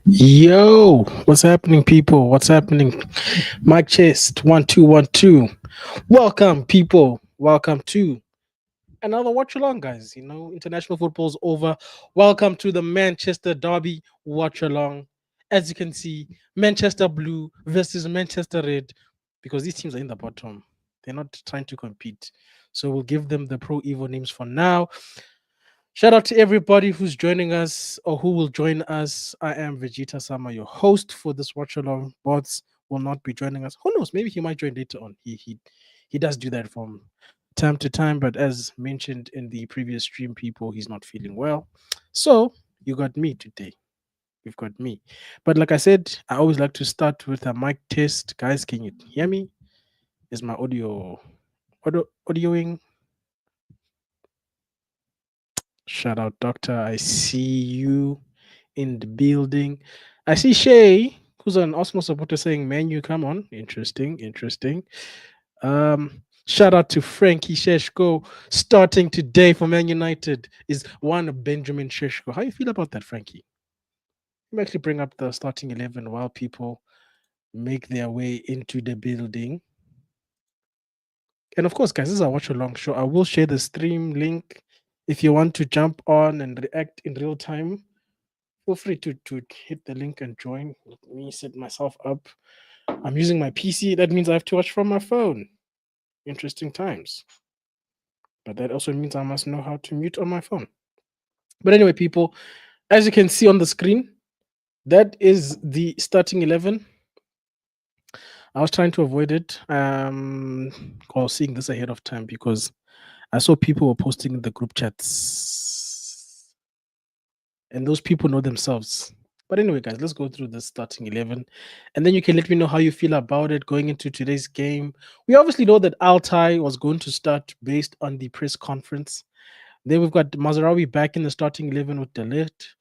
Yo, what's happening, people? What's happening? Mike Chest, 1212. Welcome, people. Welcome to another watch along, guys. International football's over. Welcome to the Manchester Derby watch along. As you can see, Manchester Blue versus Manchester Red, because these teams are in the bottom. They're not trying to compete. So we'll give them the Pro Evo names for now. Shout out to everybody who's joining us or who will join us. I am Vegeta Sama, your host for this watch along. Bots will not be joining us. Who knows? Maybe he might join later on. He does do that from time to time, but as mentioned in the previous stream, people, he's not feeling well. So you got me today. You've got me. But like I said, I always like to start with a mic test. Guys, can you hear me? Is my audioing? Shout out, Doctor. I see you in the building. I see Shay, who's an Arsenal supporter, saying, "Man, you come on." Interesting, interesting. Shout out to Frankie Sheshko, starting today for Man United is one Benjamin Sheshko. How you feel about that, Frankie? Let me actually bring up the starting 11 while people make their way into the building. And of course, guys, this is a watch along show. I will share the stream link if you want to jump on and react in real time. Feel free to hit the link and join. Let me set myself up. I'm using my PC. That means I have to watch from my phone. Interesting times. But that also means I must know how to mute on my phone. But anyway, people, as you can see on the screen, that is the starting 11. I was trying to avoid it. Or seeing this ahead of time because I saw people were posting in the group chats. And those people know themselves. But anyway, guys, let's go through the starting 11. And then you can let me know how you feel about it going into today's game. We obviously know that Altai was going to start based on the press conference. Then we've got Mazarawi back in the starting 11 with Delete.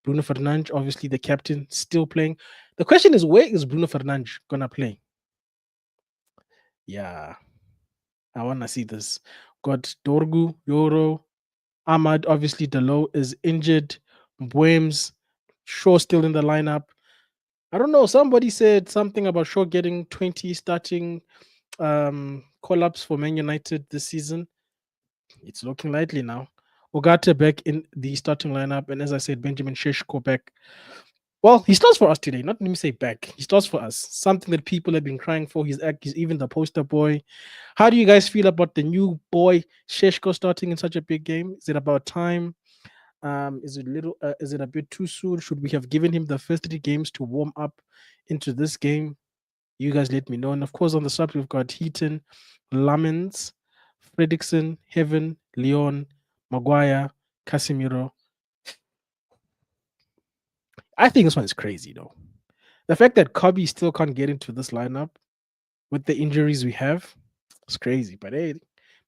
Bruno Fernandes, obviously the captain, still playing. The question is, where is Bruno Fernandes going to play? Yeah, I want to see this. Got Dorgu, Yoro, Ahmad, obviously Delo is injured. Mbwems, Shaw still in the lineup. I don't know. Somebody said something about Shaw getting 20 starting call-ups for Man United this season. It's looking likely now. Ogata back in the starting lineup, and as I said, Benjamin Sheshko back. Well, he starts for us today. Not let me say back. He starts for us. Something that people have been crying for. He's even the poster boy. How do you guys feel about the new boy Sheshko starting in such a big game? Is it about time? Is it little? Is it a bit too soon? Should we have given him the first 3 games to warm up into this game? You guys let me know. And of course, on the sub, we've got Heaton, Lamens, Fredrickson, Heaven, Leon, Maguire, Casemiro. I think this one is crazy, though. The fact that Kobe still can't get into this lineup with the injuries we have, it's crazy. But hey,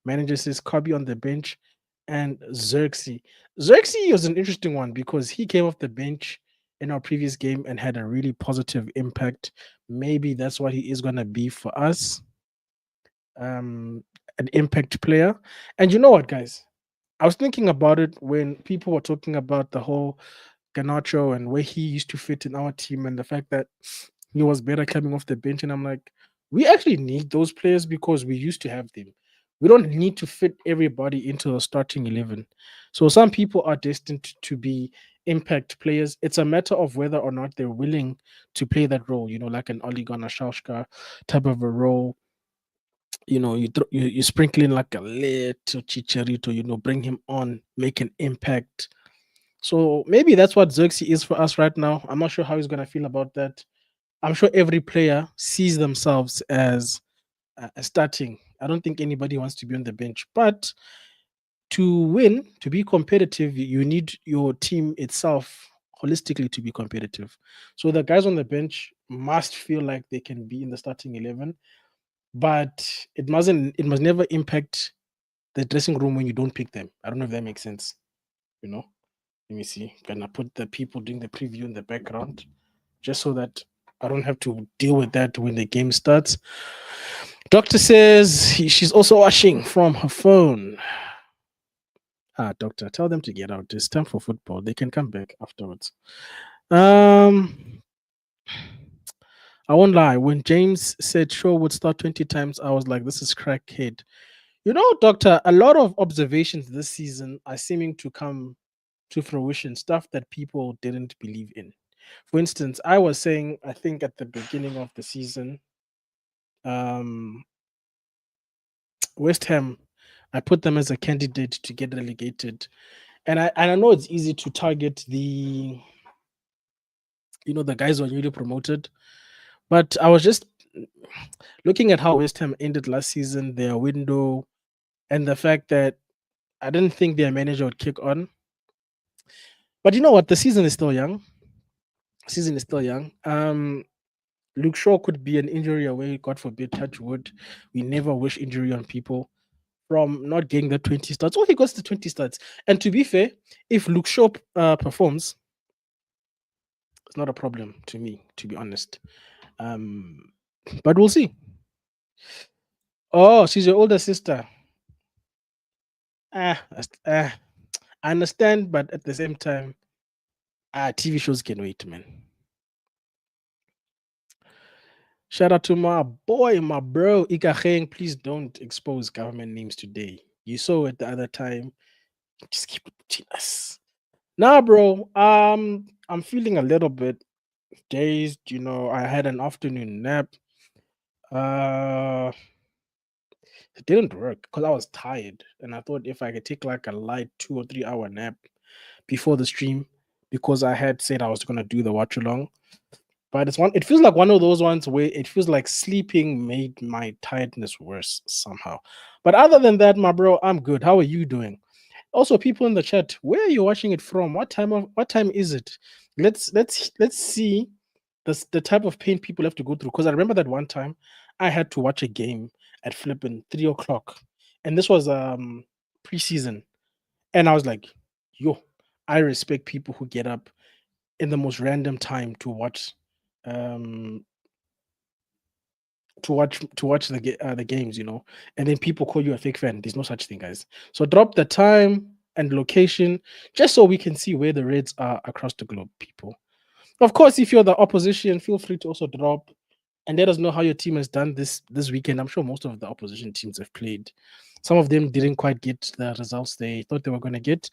manager says Kobe on the bench and Xerxes. Xerxes was an interesting one because he came off the bench in our previous game and had a really positive impact. Maybe that's what he is going to be for us. An impact player. And you know what, guys? I was thinking about it when people were talking about the whole Ganacho and where he used to fit in our team and the fact that he was better coming off the bench. And I'm like, we actually need those players because we used to have them. We don't need to fit everybody into a starting 11. So some people are destined to be impact players. It's a matter of whether or not they're willing to play that role, like an Ole Gunnar Solskjaer type of a role. You sprinkle in like a little Chicharito, bring him on, make an impact. So maybe that's what Xerxes is for us right now. I'm not sure how he's going to feel about that. I'm sure every player sees themselves as starting. I don't think anybody wants to be on the bench. But to win, to be competitive, you need your team itself holistically to be competitive. So the guys on the bench must feel like they can be in the starting 11, but it must never impact the dressing room when you don't pick them. I don't know if that makes sense. Let me see. I'm gonna put the people doing the preview in the background just so that I don't have to deal with that when the game starts. Doctor says she's also watching from her phone. Doctor, tell them to get out. It's time for football. They can come back afterwards. Um, I won't lie. When James said Shaw would start 20 times, I was like, this is crackhead. You know, Doctor, a lot of observations this season are seeming to come to fruition, stuff that people didn't believe in. For instance, I was saying, I think at the beginning of the season, um, West Ham, I put them as a candidate to get relegated. And I know it's easy to target the guys who are newly promoted, but I was just looking at how West Ham ended last season, their window, and the fact that I didn't think their manager would kick on. But you know what? The season is still young. Season is still young. Luke Shaw could be an injury away. God forbid, touch wood. We never wish injury on people from not getting the 20 starts. Oh, he got the 20 starts. And to be fair, if Luke Shaw performs, it's not a problem to me, to be honest. Um, but we'll see. Oh, she's your older sister. I understand, but at the same time, TV shows can wait, man. Shout out to my boy, my bro, Ikacheng. Please don't expose government names today. You saw it the other time. Just keep it between us. Nah, bro. I'm feeling a little bit dazed. I had an afternoon nap. Uh, it didn't work because I was tired, and I thought if I could take like a light 2 or 3 hour nap before the stream, because I had said I was gonna do the watch along. But it feels like one of those ones where it feels like sleeping made my tiredness worse somehow. But other than that, my bro, I'm good. How are you doing? Also, people in the chat, where are you watching it from? What time is it? Let's see the type of pain people have to go through. Because I remember that one time I had to watch a game at flipping 3 o'clock, and this was preseason, and I was like, yo, I respect people who get up in the most random time um to watch the games, and then people call you a fake fan. There's no such thing, guys. So drop the time and location just so we can see where the Reds are across the globe, people. Of course, if you're the opposition, feel free to also drop and let us know how your team has done this weekend. I'm sure most of the opposition teams have played. Some of them didn't quite get the results they thought they were going to get,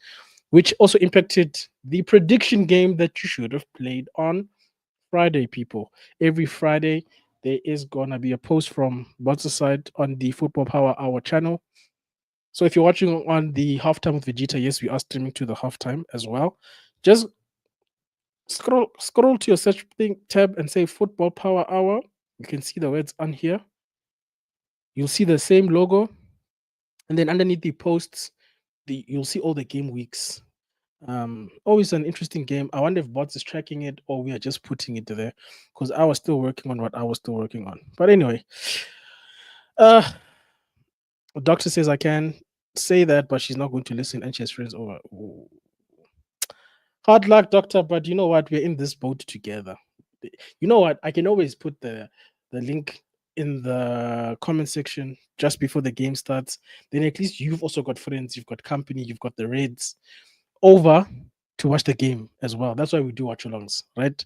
which also impacted the prediction game that you should have played on Friday, people. Every Friday, there is gonna be a post from Bot's side on the Football Power Hour channel. So if you're watching on the halftime with Vegeta, yes, we are streaming to the halftime as well. Just scroll to your search thing tab and say Football Power Hour. You can see the words on here. You'll see the same logo, and then underneath the posts, you'll see all the game weeks. Always an interesting game. I wonder if Bots is tracking it or we are just putting it there because I was still working on what I was still working on. But anyway, uh, doctor says I can say that, but she's not going to listen and she has friends over. Ooh. Hard luck, doctor. But you know what? We're in this boat together. You know what? I can always put the link in the comment section just before the game starts. Then at least you've also got friends, you've got company, you've got the Reds over to watch the game as well. That's why we do watch alongs, right?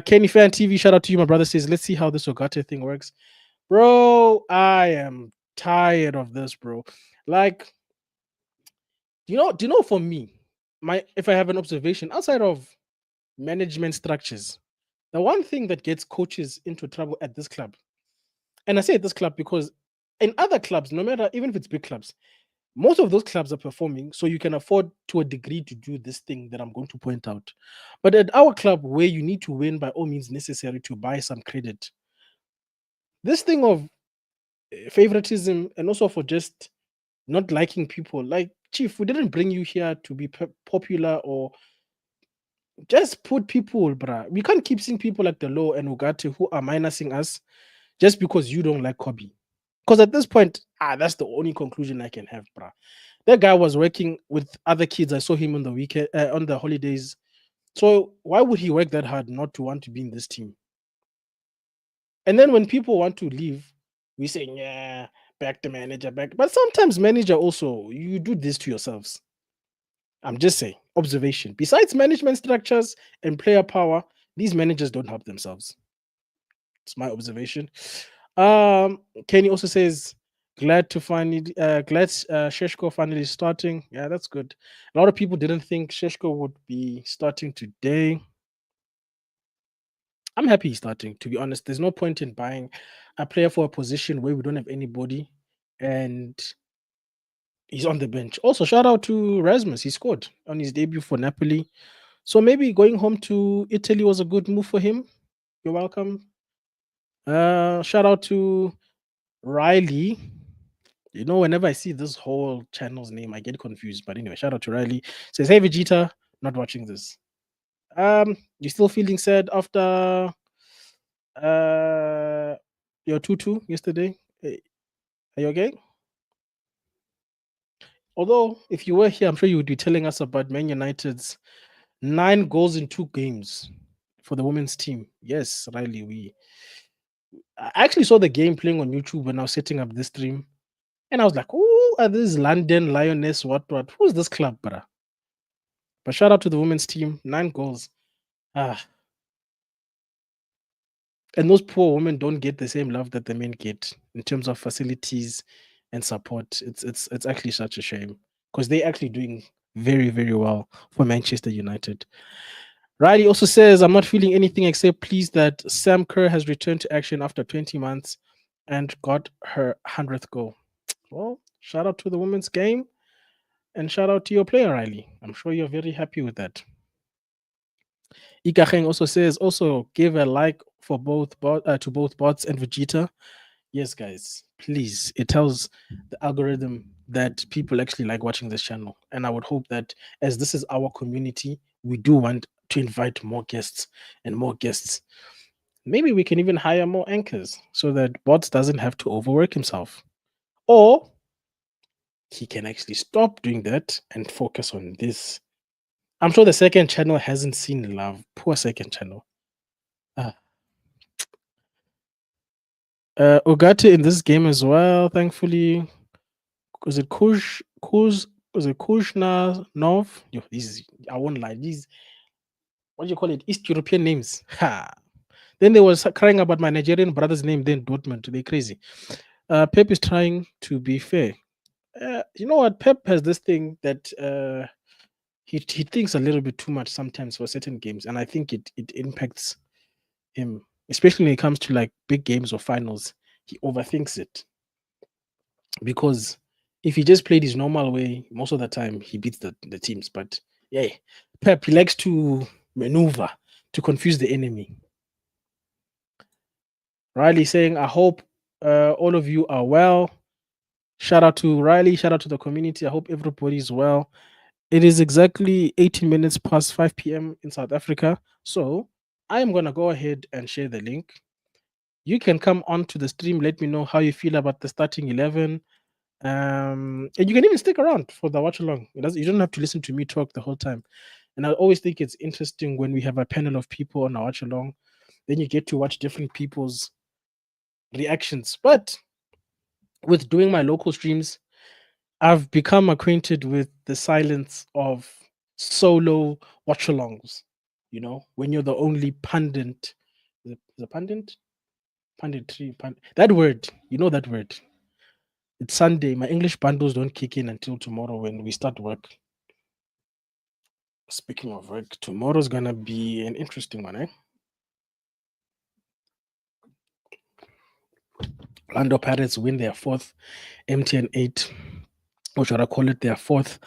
Kenny Fan TV, shout out to you. My brother says, let's see how this Ogate thing works. Bro, I am tired of this, bro. Like, do you know for me, if I have an observation outside of management structures, the one thing that gets coaches into trouble at this club, and I say at this club because in other clubs, no matter even if it's big clubs, most of those clubs are performing, so you can afford to a degree to do this thing that I'm going to point out. But at our club, where you need to win by all means necessary to buy some credit, this thing of favoritism and also for just not liking people, like Chief, we didn't bring you here to be popular or just put people, bruh. We can't keep seeing people like the Law and Ugarte who are minusing us just because you don't like Kobe. Because at this point, that's the only conclusion I can have, bruh. That guy was working with other kids. I saw him on the weekend, on the holidays. So why would he work that hard not to want to be in this team? And then when people want to leave, we say, yeah, back the manager back. But sometimes manager also, you do this to yourselves. I'm just saying, observation. Besides management structures and player power, these managers don't help themselves. It's my observation. Kenny also says, glad Sheshko finally starting. Yeah, that's good. A lot of people didn't think Sheshko would be starting today. I'm happy he's starting, to be honest. There's no point in buying a player for a position where we don't have anybody and he's on the bench. Also, shout out to Rasmus. He scored on his debut for Napoli. So maybe going home to Italy was a good move for him. You're welcome. Shout out to Riley. You know, whenever I see this whole channel's name, I get confused. But anyway, shout out to Riley. Says, hey Vegeta, not watching this. You still feeling sad after uh your 2-2 yesterday? Are you okay? Although, if you were here, I'm sure you would be telling us about Man United's 9 goals in 2 games for the women's team. Yes, Riley, I actually saw the game playing on YouTube when I was setting up this stream. And I was like, who are these London Lioness? What? Who's this club, bruh? But shout out to the women's team, 9 goals. Ah, and those poor women don't get the same love that the men get in terms of facilities and support. It's actually such a shame because they're actually doing very, very well for Manchester United. Riley also says, I'm not feeling anything except pleased that Sam Kerr has returned to action after 20 months and got her 100th goal. Well, shout out to the women's game and shout out to your player, Riley. I'm sure you're very happy with that. Ikacheng also says, also give a like for to both bots and Vegeta. Yes, guys, please. It tells the algorithm that people actually like watching this channel. And I would hope that as this is our community, we do want to invite more guests and more guests. Maybe we can even hire more anchors so that Bots doesn't have to overwork himself. Or he can actually stop doing that and focus on this. I'm sure the second channel hasn't seen love. Poor second channel. Ogate in this game as well, thankfully. Was it was it Kushna Nov? Yo, these I won't lie. These what do you call it? East European names. Ha. Then they was crying about my Nigerian brother's name, then Dortmund. They're crazy. Pep is trying to be fair. You know what? Pep has this thing that he thinks a little bit too much sometimes for certain games, and I think it impacts him, especially when it comes to like big games or finals. He overthinks it because if he just played his normal way, most of the time he beats the teams. But yeah, Pep he likes to maneuver to confuse the enemy. Riley saying, I hope all of you are well. Shout out to Riley. Shout out to the community. I hope everybody is well. It is exactly 18 minutes past 5 p.m. in South Africa. So I am going to go ahead and share the link. You can come on to the stream. Let me know how you feel about the starting 11. And you can even stick around for the watch along. You don't have to listen to me talk the whole time. And I always think it's interesting when we have a panel of people on a watch along. Then you get to watch different people's reactions. But with doing my local streams, I've become acquainted with the silence of solo watch alongs. You know, when you're the only pundit. Is it pundit? Punditry. That word. You know that word. It's Sunday. My English bundles don't kick in until tomorrow when we start work. Speaking of work, tomorrow's gonna be an interesting one, eh? Orlando Pirates win their 4th MTN 8, or should I call it their 4th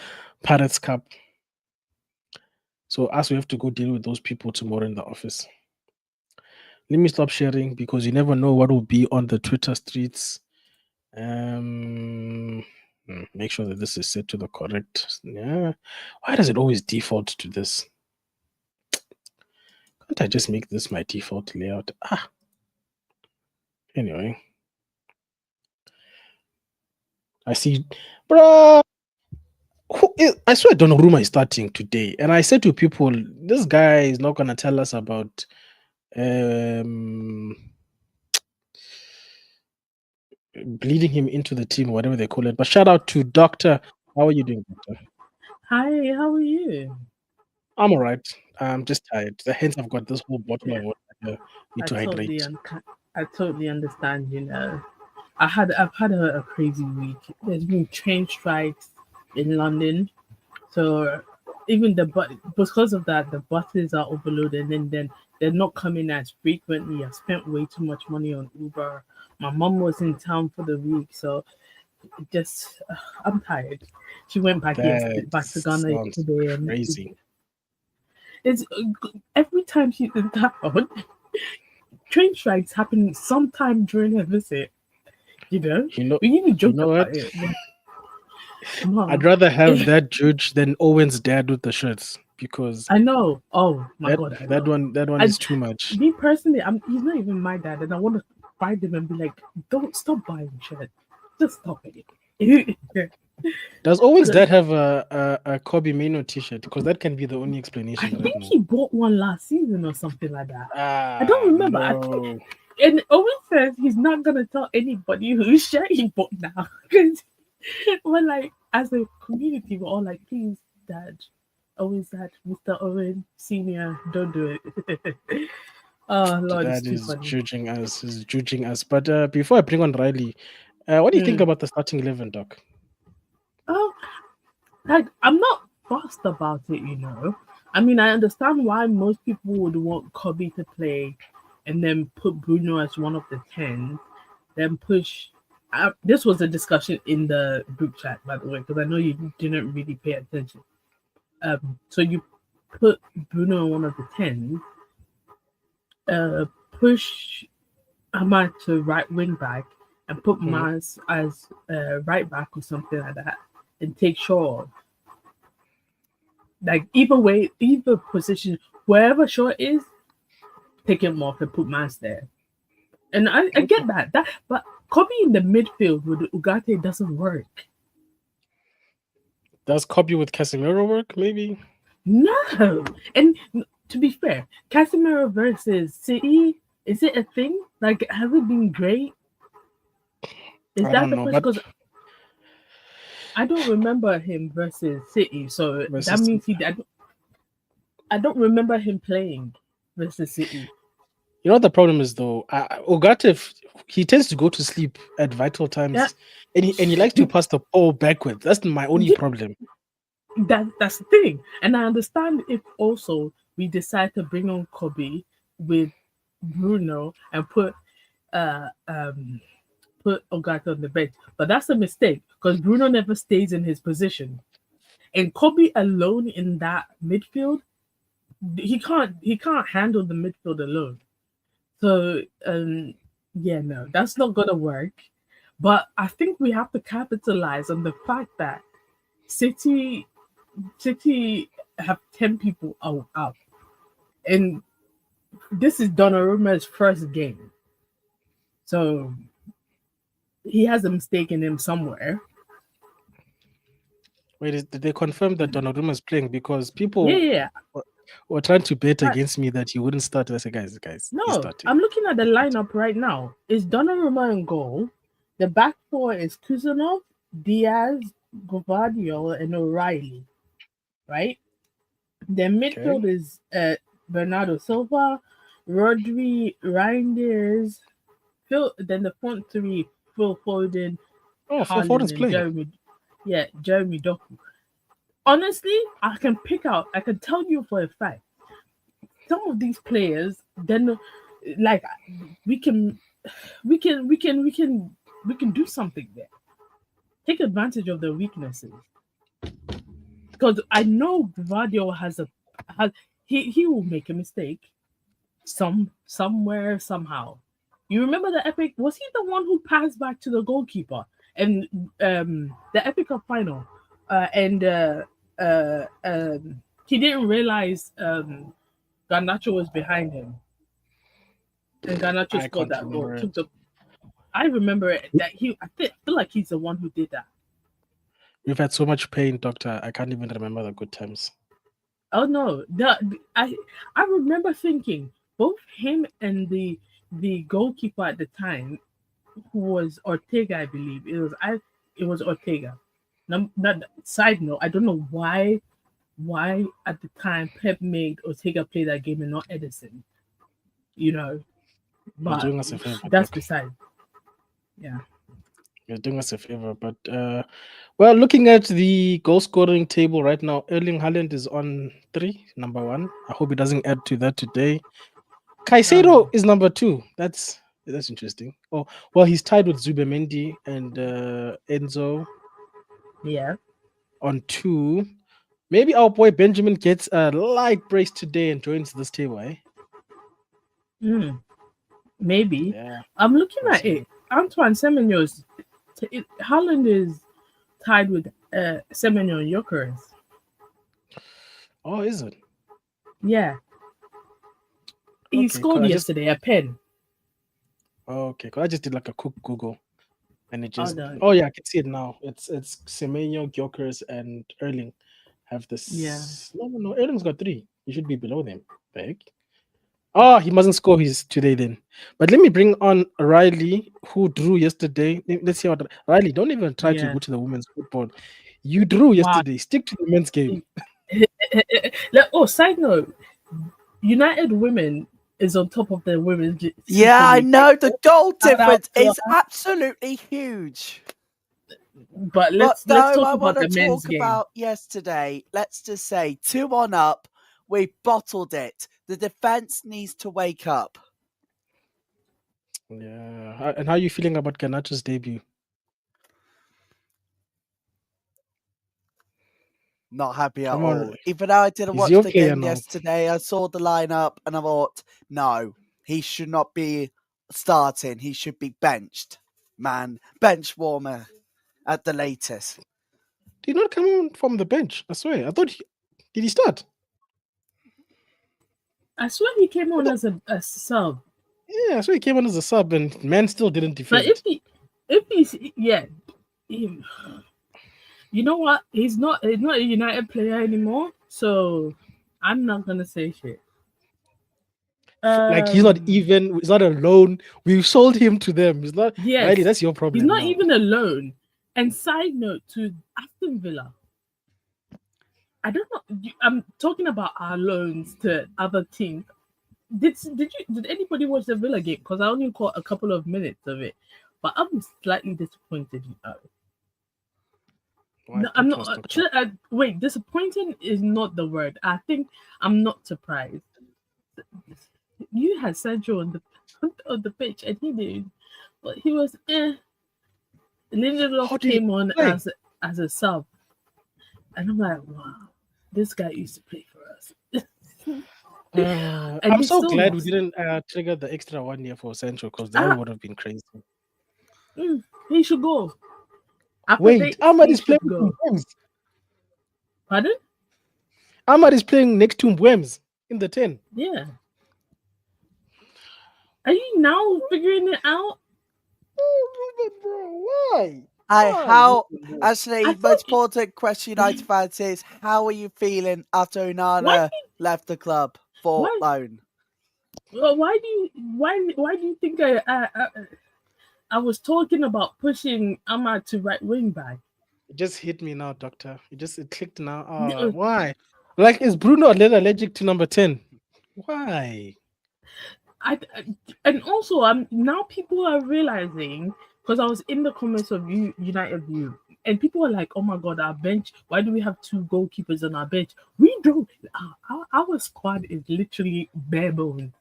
Pirates Cup. So us, we have to go deal with those people tomorrow in the office. Let me stop sharing because you never know what will be on the Twitter streets. Make sure that this is set to the correct. Yeah. Why does it always default to this? Can't I just make this my default layout? Anyway. I see, bruh. I swear Donnarumma is starting today. And I said to people, this guy is not going to tell us about bleeding him into the team, whatever they call it. But shout out to Doctor. How are you doing, Doctor? Hi, how are you? I'm all right. I'm just tired. Hence, I've got this whole bottle Yeah, of water here. Need I to totally hydrate. un- I totally understand. I've had a crazy week. There's been train strikes in London, so even because of that, the buses are overloaded, and then they're not coming as frequently. I spent way too much money on Uber. My mom was in town for the week, so it just I'm tired. She went That back to Ghana sounds yesterday, and crazy. it's every time she's in town, train strikes happen sometime during her visit. You know, You know, we even you joke know what? about it. But, I'd Mom, rather have that judge than Owen's dad with the shirts because I know. Oh my that god, I that know. one that one I is too much. me personally, he's not even my dad, and I want to fight him and be like, "Don't stop buying shit. Just stop it." Does Owen's But dad have a Kobe Mino T-shirt? Because that can be the only I explanation right think now. he bought one last season or something like that. I don't Ah, remember. I think, no. and Owen says he's not gonna tell anybody whose shirt he bought now. Because we're like, as a community, we're all like, please, Dad, always Dad, Mr. Owen Senior, don't do it. Oh The Lord, it's dad too funny. is judging us. But before I bring on Riley, what do you think Mm. about the starting 11, Doc? Oh, like I'm not fussed about it, you know. I mean, I understand why most people would want Kobe to play, and then put Bruno as one of the 10, then push. This was a discussion in the group chat, by the way, because I know you didn't really pay attention. So you put Bruno on one of the 10, push Ahmad to right wing back, and put Mhm. Maz as right back or something like that, and take Shaw. Like either position, wherever Shaw is, take him off and put Maz there. And I Okay. get that, but Kobe in the midfield with Ugarte doesn't work. Does Kobe with Casemiro work? Maybe. No. And to be fair, Casemiro versus City, is it a thing? Like, has it been great? Is I that don't the know, question? but Because I don't remember him versus City, so that versus means I don't remember him playing versus City. you know what the problem is though. Ogata, he tends to go to sleep at vital Yeah, times, and he likes to pass the ball backwards. That's my only yeah, problem. that's the thing. And I understand if also we decide to bring on Kobe with Bruno and uh um put Ogata on the bench, but that's a mistake because Bruno never stays in his position, and Kobe alone in that midfield, he can't handle the midfield alone. So yeah, no, that's not gonna work. But I think we have to capitalize on the fact that City City have 10 people out, and this is Donnarumma's first game, so he has a mistake in him somewhere. Wait, did they confirm that Donnarumma is playing? Because Yeah, people yeah, yeah. were, were trying to bet I, against me that he wouldn't start. I said, guys, he's no, starting. I'm looking at the He's starting. lineup right now. Is Donnarumma in goal? The back four is Kuzanov, Diaz, Govardio, and O'Reilly. Right. The Okay. midfield is Bernardo Silva, Rodri, Reinders, Phil. Then the front three: Phil Foden, Oh, Phil Haaland, Foden's and playing. Jeremy. Yeah, Jeremy Doku. Honestly, I can pick out. I can tell you for a fact. Some of these players, then, like, we can, we can, we can, we can, we can do something there. Take advantage of their weaknesses because I know Guardiola has he will make a mistake somewhere somehow. You remember the epic? Was he the one who passed back to the goalkeeper and the Epic Cup final? And he didn't realize Garnacho was behind him, and Garnacho I scored can't that goal. remember Took it. the I remember it, that feel like he's the one who did that. We've had so much pain, Doctor. I can't even remember the good times. Oh no, I remember thinking both him and the goalkeeper at the time who was Ortega, I believe. It was Ortega. Not side note, I don't know why at the time Pep made Ortega play that game and not Edison, you know. You're But doing us a favor, that's Doc. beside. Yeah. You're doing us a favor. But well, looking at the goal scoring table right now, Erling Haaland is on 3, number 1. I hope he doesn't add to that today. Oh no. Caicedo is number 2. That's interesting. Oh, well, he's tied with Zubimendi and Enzo Yeah. on 2. Maybe our boy Benjamin gets a light brace today and joins this table, eh? Mm, maybe. Yeah, I'm looking we'll at see. it. Antoine Semenyo's Haaland is tied with Semenyo and Jokeres. Oh, is it? Yeah. He Okay, cool. scored yesterday a pen. Cool. I just did like a quick Google and it Oh just no. oh yeah, I can see it now. It's Semenyo, Gyökeres, and Erling have Yeah. this. No. Erling's got 3. He should be below them. Big. Oh, he mustn't score his today then. But let me bring on Riley, who drew yesterday. Let's see what Riley. Don't even try to Yeah. go to the women's football. You drew Wow. yesterday. Stick to the men's game. Oh, side note, United Women is on top of the women's Yeah, Super I League. know the goal Shout out difference to is her. absolutely huge. But But let's no, talk I about want to the men's talk game. about yesterday. Let's just say 2-1 up. We bottled it. The defense needs to wake up. Yeah. And how are you feeling about Garnacho's debut? Not happy at Come on. all. Even though I didn't He's watch your the player game now. yesterday, I saw the lineup and I thought, no, he should not be starting. He should be benched. Man, bench warmer at the latest. Did not come on from the bench. I swear. I thought did he start? I swear he came I on thought- as a sub. yeah, I swear he came on as a sub and man still didn't But defend. if he's he, you know what? He's not a United player anymore. So I'm not gonna say shit. Like he's not Um, even. He's not alone. We sold him to them. He's not. Riley, yes, that's your he's problem not now. even alone. And side note to Aston Villa, I don't know. I'm talking about our loans to other teams. Did anybody watch the Villa game? Because I only caught a couple of minutes of it, but I'm slightly disappointed. Why No, I'm talk to us, not. doctor? Wait, disappointing is not the word. I think I'm not surprised. You had Sancho on the pitch, and he did, but he was. Lindelof How did he came on play? as a sub, and I'm like, wow, this guy used to play for us. And I'm he so still glad we lost. didn't trigger the extra 1 year for Sancho because that Ah, would have been crazy. he should go. After Wait, this, Ahmad he is should playing go. Mbwems. Pardon? Ahmad is playing next to Mbwems in the 10. Yeah. Are you now figuring it out? Why? Actually, I the thought. most important question United fans is, how are you feeling after Why? Onana left the club for Why? loan? Well, why do you think I was talking about pushing Ahmad to right wing back? It just hit me now, doctor. It clicked now. No, Why? Like, is Bruno allergic to number 10? Why? and also I'm now people are realizing because I was in the comments of United View and people are like, oh my god, our bench. Why do we have 2 goalkeepers on our bench? We don't. Our squad is literally bare bones.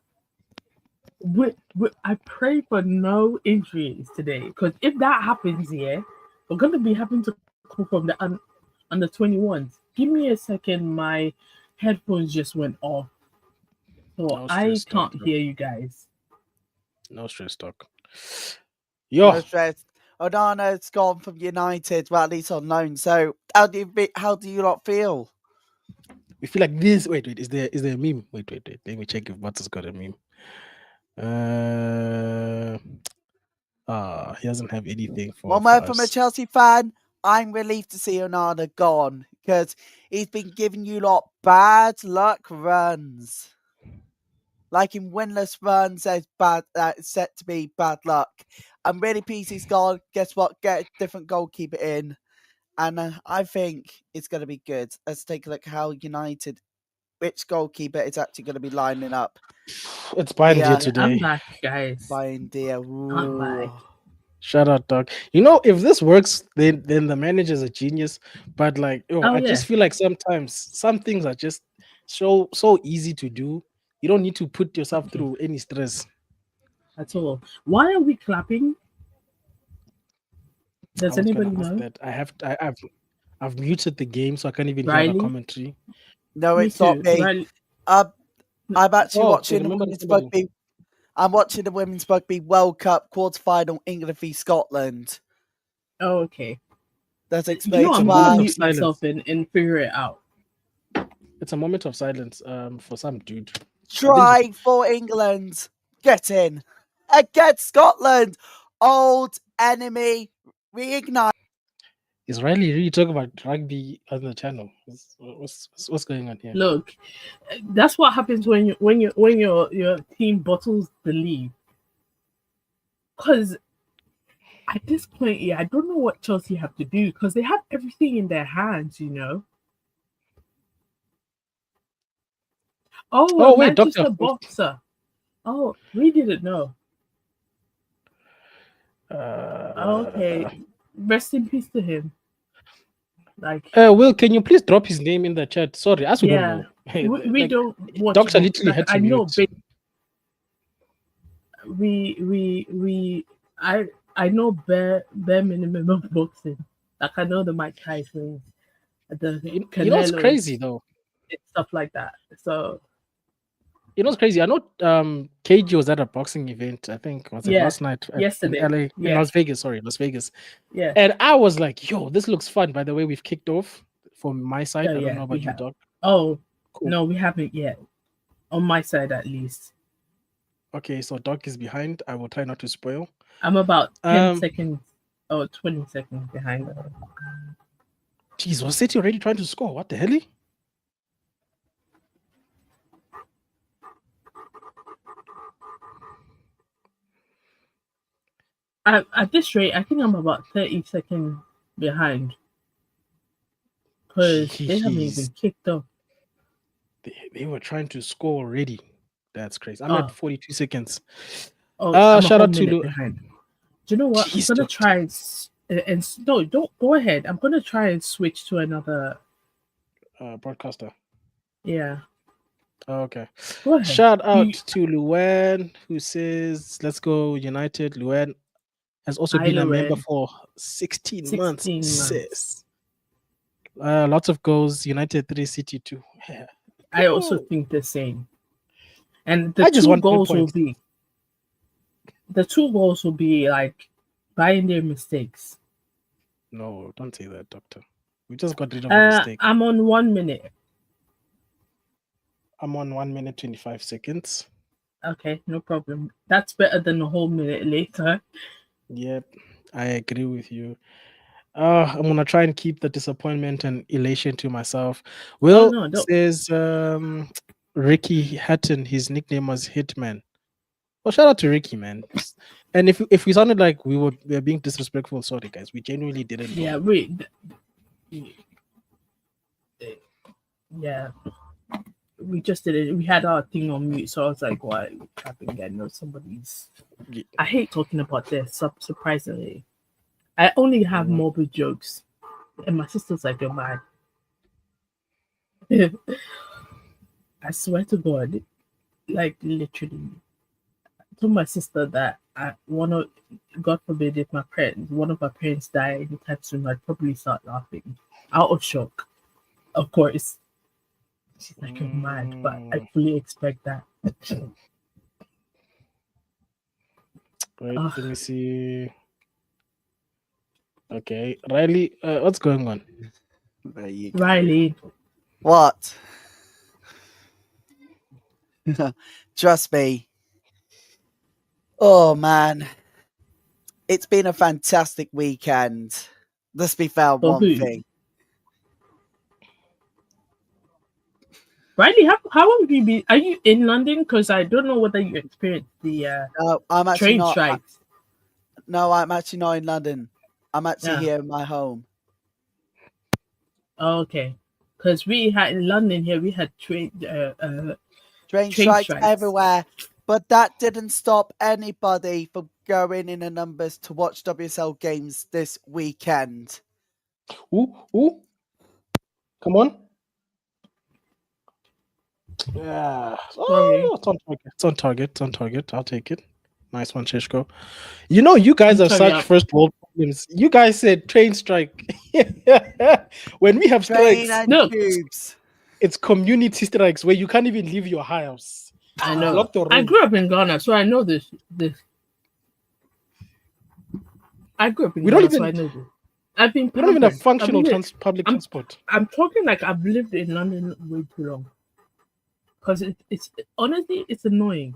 I pray for no injuries today because if that happens, yeah, we're gonna be having to call from the under 21s. Give me a second, my headphones just went off, so No I stress, can't doctor. hear you guys. No stress, doc. No Yo, stress. Onana's gone from United, well, at least on loan. So, how do you not feel? we feel like this. Wait. Is there a meme? Wait. Let me check if Butts has got a meme. He doesn't have anything One for word from a us. Chelsea fan. I'm relieved to see Onana gone because he's been giving you lot bad luck runs. Like in winless runs, there's bad. It's set to be bad luck. And really, PC's gone. Guess what? Get a different goalkeeper in, and I think it's going to be good. Let's take a look how United, which goalkeeper is actually going to be lining up. It's Bayern Yeah, today. I'm back, guys. Bayern dear. I'm back. Shout out, dog. You know, if this works, then the manager's a genius. But like, I yeah. just feel like sometimes some things are just so easy to do. You don't need to put yourself Okay. through any stress. At all. Why are we clapping? I Does was gonna anybody ask know? that. I've muted the game, so I can't even hear the Riley? commentary. No, Me it's not too. me. Riley. I'm actually Oh, watching the remember women's the penalty. rugby. I'm watching the women's rugby World Cup quarterfinal, England v Scotland. Oh, okay. That You know, explains I'm a gonna moment why. of mute myself silence. and figure it out. It's a moment of silence for some dude. Try for England. Get in. Against Scotland. Old enemy. Reignite. Is Riley really talking about rugby on the channel? What's going on here? Look, that's what happens when your team bottles the lead. Because at this point, I don't know what Chelsea have to do because they have everything in their hands, you know. Oh, Oh wait, Doctor. Manchester boxer. Oh, we didn't know. Okay, rest in peace to him. Like, Will, can you please drop his name in the chat? Sorry, as we don't know. we Like, don't watch. Doctor literally like, had to I know. mute. I know bare minimum of boxing. Like I know the Mike Tysons, the You know, it's Canelos, crazy though. and stuff like that. So You know, it's crazy. I know KG was at a boxing event, I think, was it last night yesterday. in LA, in Las Vegas, Las Vegas. Yeah. And I was like, yo, this looks fun. By the way, we've kicked off from my side. I don't know about you, Doc. Oh, cool. No, we haven't yet. On my side, at least. Okay, so Doc is behind. I will try not to spoil. I'm about 10 seconds or 20 seconds behind. Jeez, was City already trying to score? What the hell? At this rate, I think I'm about 30 seconds behind. Because they haven't even kicked off. They were trying to score already. That's crazy. I'm at 42 seconds. I'm shout out to behind. Do you know what? I'm gonna try and no, don't go ahead. I'm gonna try and switch to another broadcaster. Yeah. Okay. Go ahead. Shout out to Luan, who says, "Let's go United." Luan has also been a member for 16 months. Sis. Lots of goals. United 3, City 2. Yeah. I also think the same. And the two goals will be like buying their mistakes. No, don't say that, Doctor. We just got rid of a mistake. I'm on 1 minute. I'm on 1 minute 25 seconds. Okay, no problem. That's better than a whole minute later. Yep, I agree with you. I'm gonna try and keep the disappointment and elation to myself. Will says Ricky Hatton, his nickname was Hitman. Well, shout out to Ricky, man. And if we sounded like we were being disrespectful, sorry guys, we genuinely didn't know. Yeah, we just did it. We had our thing on mute, so I was like, "Why are we clapping again?" No, somebody's. Yeah. I hate talking about this. Surprisingly, I only have morbid jokes, and my sister's like, "You're mad." I swear to God, like literally, I told my sister that God forbid, if one of my parents die anytime soon, I'd probably start laughing out of shock. Of course. She's like, "You're mad," but I fully expect that. Wait, let me see. Okay, Riley, what's going on? Riley, what? Trust me. Oh man, it's been a fantastic weekend. Let's be fair on one thing. Riley, how long have you been? Are you in London? Because I don't know whether you experienced the No, I'm actually train not. strikes. No, I'm actually not in London. I'm actually Yeah. here in my home. Okay. Because we had in London here, we had Train train strikes strikes. everywhere, but that didn't stop anybody from going in the numbers to watch WSL games this weekend. Who? Come on. Yeah. Sorry. Oh, it's on target. It's on target. It's on target. I'll take it. Nice one, Shishko. You know, you guys I'm are sorry. such first world problems. You guys said train strike. When we have Train strikes, and No. tubes. it's community strikes where you can't even leave your house. I You know. block the I road. grew up in Ghana, so I know this. I grew up in We don't Ghana, so even I know this. I've been we don't even have pampered. functional I've lived- public I'm- transport. I'm talking like I've lived in London way too long. Because it's honestly, it's annoying.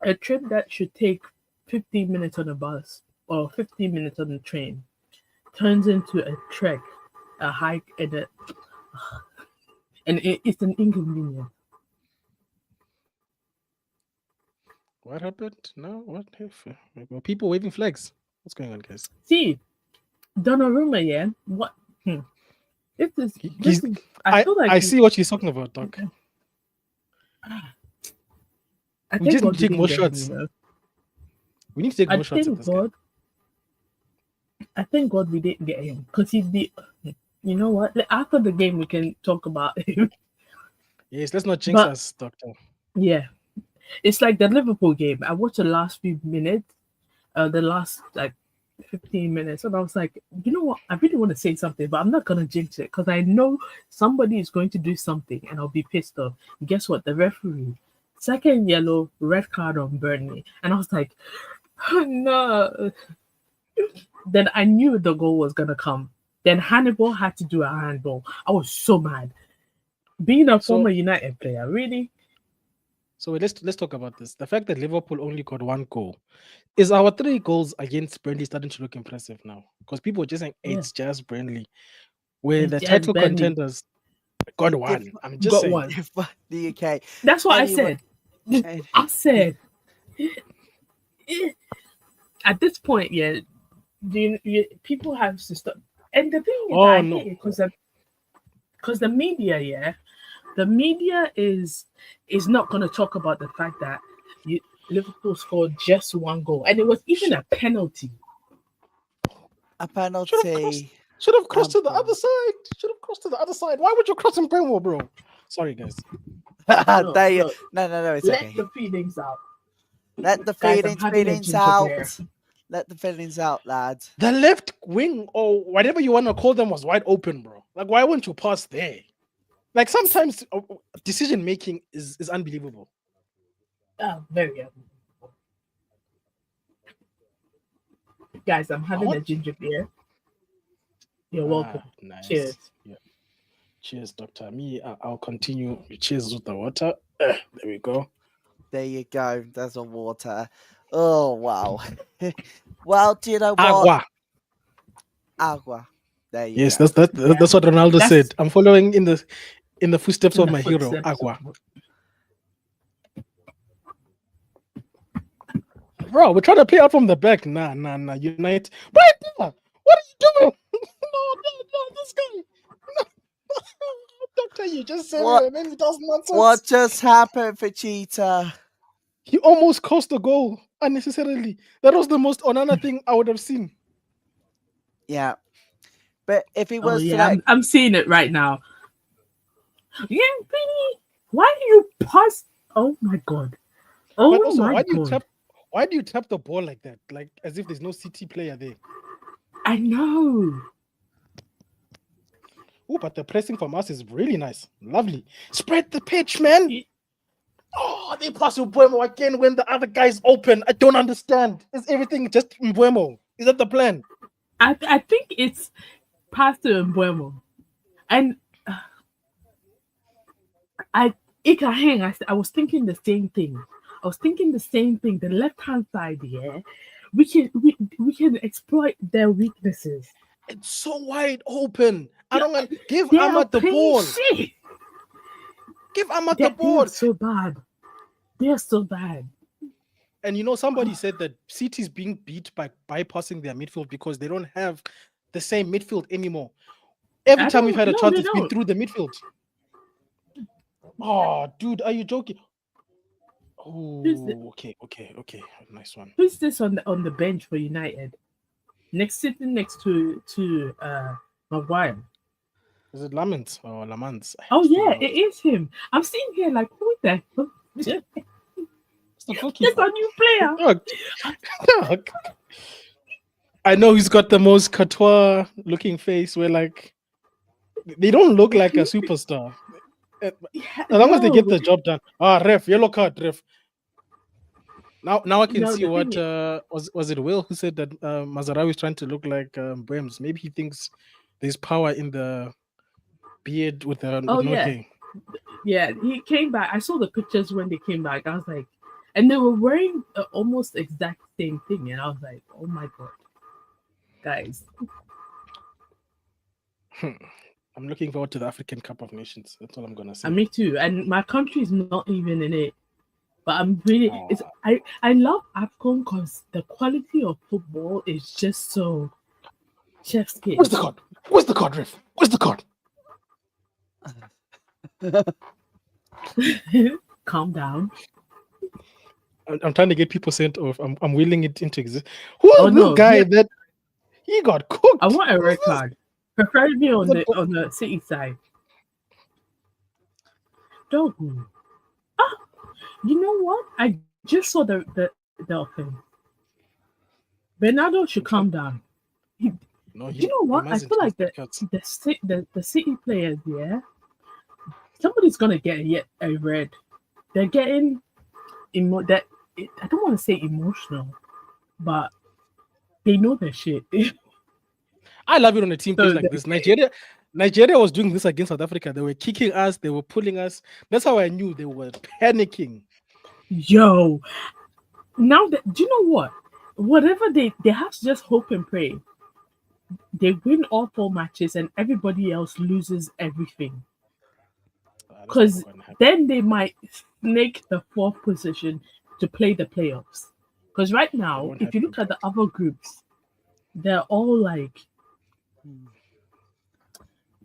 A trip that should take 15 minutes on a bus or 15 minutes on the train turns into a trek, a hike, and it's an inconvenience. What happened? No, what? Were people waving flags? What's going on, guys? See, Donnarumma, yeah. What? This is. He's, I feel like I see what he's talking about, Doc. I We think just need God to take didn't more get shots. him, you know? We need to take I more shots at think this guy. God. I thank God we didn't get him because he'd be. You know what? After the game, we can talk about him. Yes, let's not jinx But- us, Doctor. Yeah, it's like the Liverpool game. I watched the last few minutes, the last like 15 minutes, and I was like, you know what? I really want to say something, but I'm not gonna jinx it because I know somebody is going to do something, and I'll be pissed off. Guess what? The referee, second yellow, red card on Burnley, and I was like, oh, no. Then I knew the goal was gonna come. Then Hannibal had to do a handball. I was so mad. Being a former United player, really. So let's talk about this. The fact that Liverpool only got one goal. Is our 3 goals against Burnley starting to look impressive now? Because people were just saying it's just Burnley. Where It's the just title Burnley. contenders got one. I'm just Got saying. one. The UK. That's what Anyway. I said. I said at this point, yeah, people have to stop. And the thing is, I hate it because the media, yeah, the media is not going to talk about the fact that Liverpool scored just one goal, and it was even a penalty. A penalty. Should have crossed to the other side. Should have crossed to the other side. Why would you cross in Brentwood, bro? Sorry, guys. No, it's Let okay. the feelings out. Let the Guys, I'm having a feelings ginger out. beer. Let the feelings out, lads. The left wing or whatever you want to call them was wide open, bro. Like, why wouldn't you pass there? Like, sometimes decision making is unbelievable. Very unbelievable. Guys, I'm having a ginger beer. You're welcome. Nice. Cheers. Yeah. Cheers, Doctor. Me, I'll continue. Cheers with the water. There we go. There you go. There's a water. Oh wow. Well, do you know what? Agua. Agua. There you Yes, go. that's what Ronaldo said. I'm following in the footsteps of my hero, footsteps. Agua. Bro, we're trying to play out from the back. Nah. Unite. Right there. What are you doing? no, this guy. No. Doctor, you just said it and then he does nonsense. What just happened for Cheetah? He almost cost the goal unnecessarily. That was the most Onana thing I would have seen. Yeah. But if he was I'm seeing it right now. Yeah, baby. Why do you pass? Oh my god. Oh but also, my god. Why do you tap the ball like that? Like as if there's no City player there. I know. Oh, but the pressing from us is really nice. Lovely. Spread the pitch, man. Oh, they pass Mbuemo again when the other guy's open. I don't understand. Is everything just Mbuemo? Is that the plan? I think it's pass to Mbuemo. And I was thinking the same thing. The left hand side, yeah. We can exploit their weaknesses. It's so wide open. I don't want give Ahmad the ball. Give Ahmad the They ball. are so bad. They are so bad. And you know, somebody said that City is being beat by bypassing their midfield because they don't have the same midfield anymore. Every time we've had a chance, they it's been don't. through the midfield. Oh, dude, are you joking? Oh, okay. Nice one. Who's this on the bench for United? Sitting next to Maguire. Is it Lamont or Lamont? Oh yeah, it is him. I'm sitting here like, who the fuck? It's the It's goalkeeper. a new player. Dog. Dog. I know he's got the most Courtois looking face where like they don't look like a superstar. As long as they get the job done. Ref, yellow card, ref. Now I can see what was it Will who said that Mazarawi is trying to look like Brems. Maybe he thinks there's power in the beard with no hair. Yeah, he came back. I saw the pictures when they came back. I was like, and they were wearing almost exact same thing, and I was like, oh my god, guys. I'm looking forward to the African Cup of Nations. That's all I'm gonna say. And me too. And my country is not even in it. But I'm really I love AFCON because the quality of football is just so chef's kiss. Where's the card? Where's the card, ref? Where's the card? Calm down. I'm trying to get people sent off. I'm willing it into existence. Who is this guy that he got cooked? I want a red card. Preferably on the City side. Don't. You know what? I just saw the offense. Bernardo should calm down. You know what? I feel like the City players, somebody's gonna get a red. They're getting I don't want to say emotional, but they know their shit. I love it on a team plays like this. Nigeria was doing this against South Africa. They were kicking us, they were pulling us. That's how I knew they were panicking. Yo, now do you know what? Whatever they have to just hope and pray. They win all 4 matches and everybody else loses everything. Because then they might snake the 4th position to play the playoffs. Because right now, if you look at the other groups, they're all like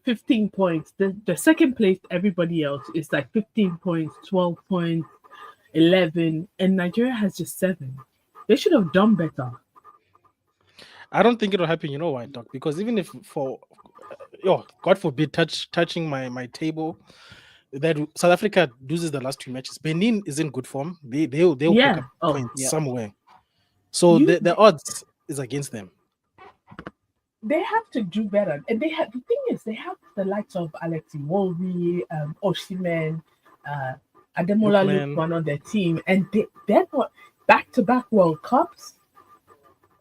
15 points. The second place, everybody else is like 15 points, 12 points, 11, and Nigeria has just 7. They should have done better. I don't think it'll happen. You know why, Doc? Because even if God forbid, touching my table, that South Africa loses the last 2 matches. Benin is in good form. They'll pick up points somewhere. So the odds is against them. They have to do better. And the thing is, they have the likes of Alex Iwobi, Osimhen, Ademola Lookman on their team, and they're not back-to-back World Cups.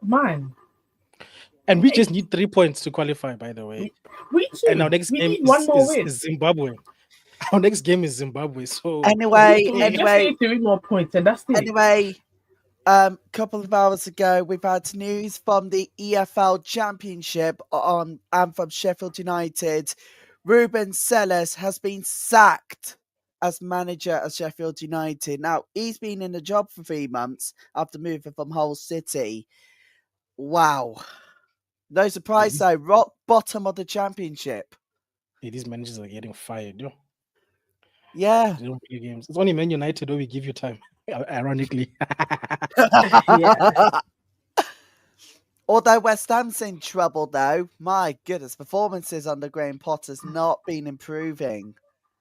Man. And we just need 3 points to qualify, by the way. We too. And our next game is Zimbabwe. Our next game is Zimbabwe. So anyway, just need 3 more points, and that's it. Anyway, couple of hours ago, we've had news from the EFL Championship and from Sheffield United. Ruben Selles has been sacked as manager of Sheffield United. Now, he's been in the job for 3 months after moving from Hull City. Wow. No surprise, though. Rock bottom of the Championship. These managers are getting fired, yo. Yeah. They don't play games. It's only Man United where we give you time, ironically. Although West Ham's in trouble, though, my goodness, performances under Graham Potter's not been improving.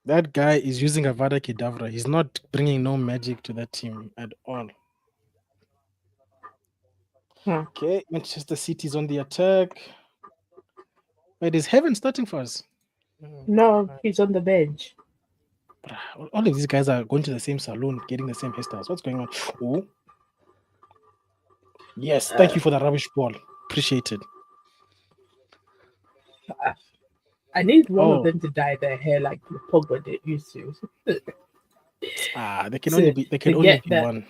That guy is using Avada Kedavra. He's not bringing no magic to that team at all. Okay, Manchester City's on the attack. Wait, is Heaven starting for us? No, he's on the bench. All of these guys are going to the same salon, getting the same hairstyles. What's going on? Oh, yes, thank you for the rubbish ball. Appreciate it. I need one of them to dye their hair like the Pogba did used to. They can only be one.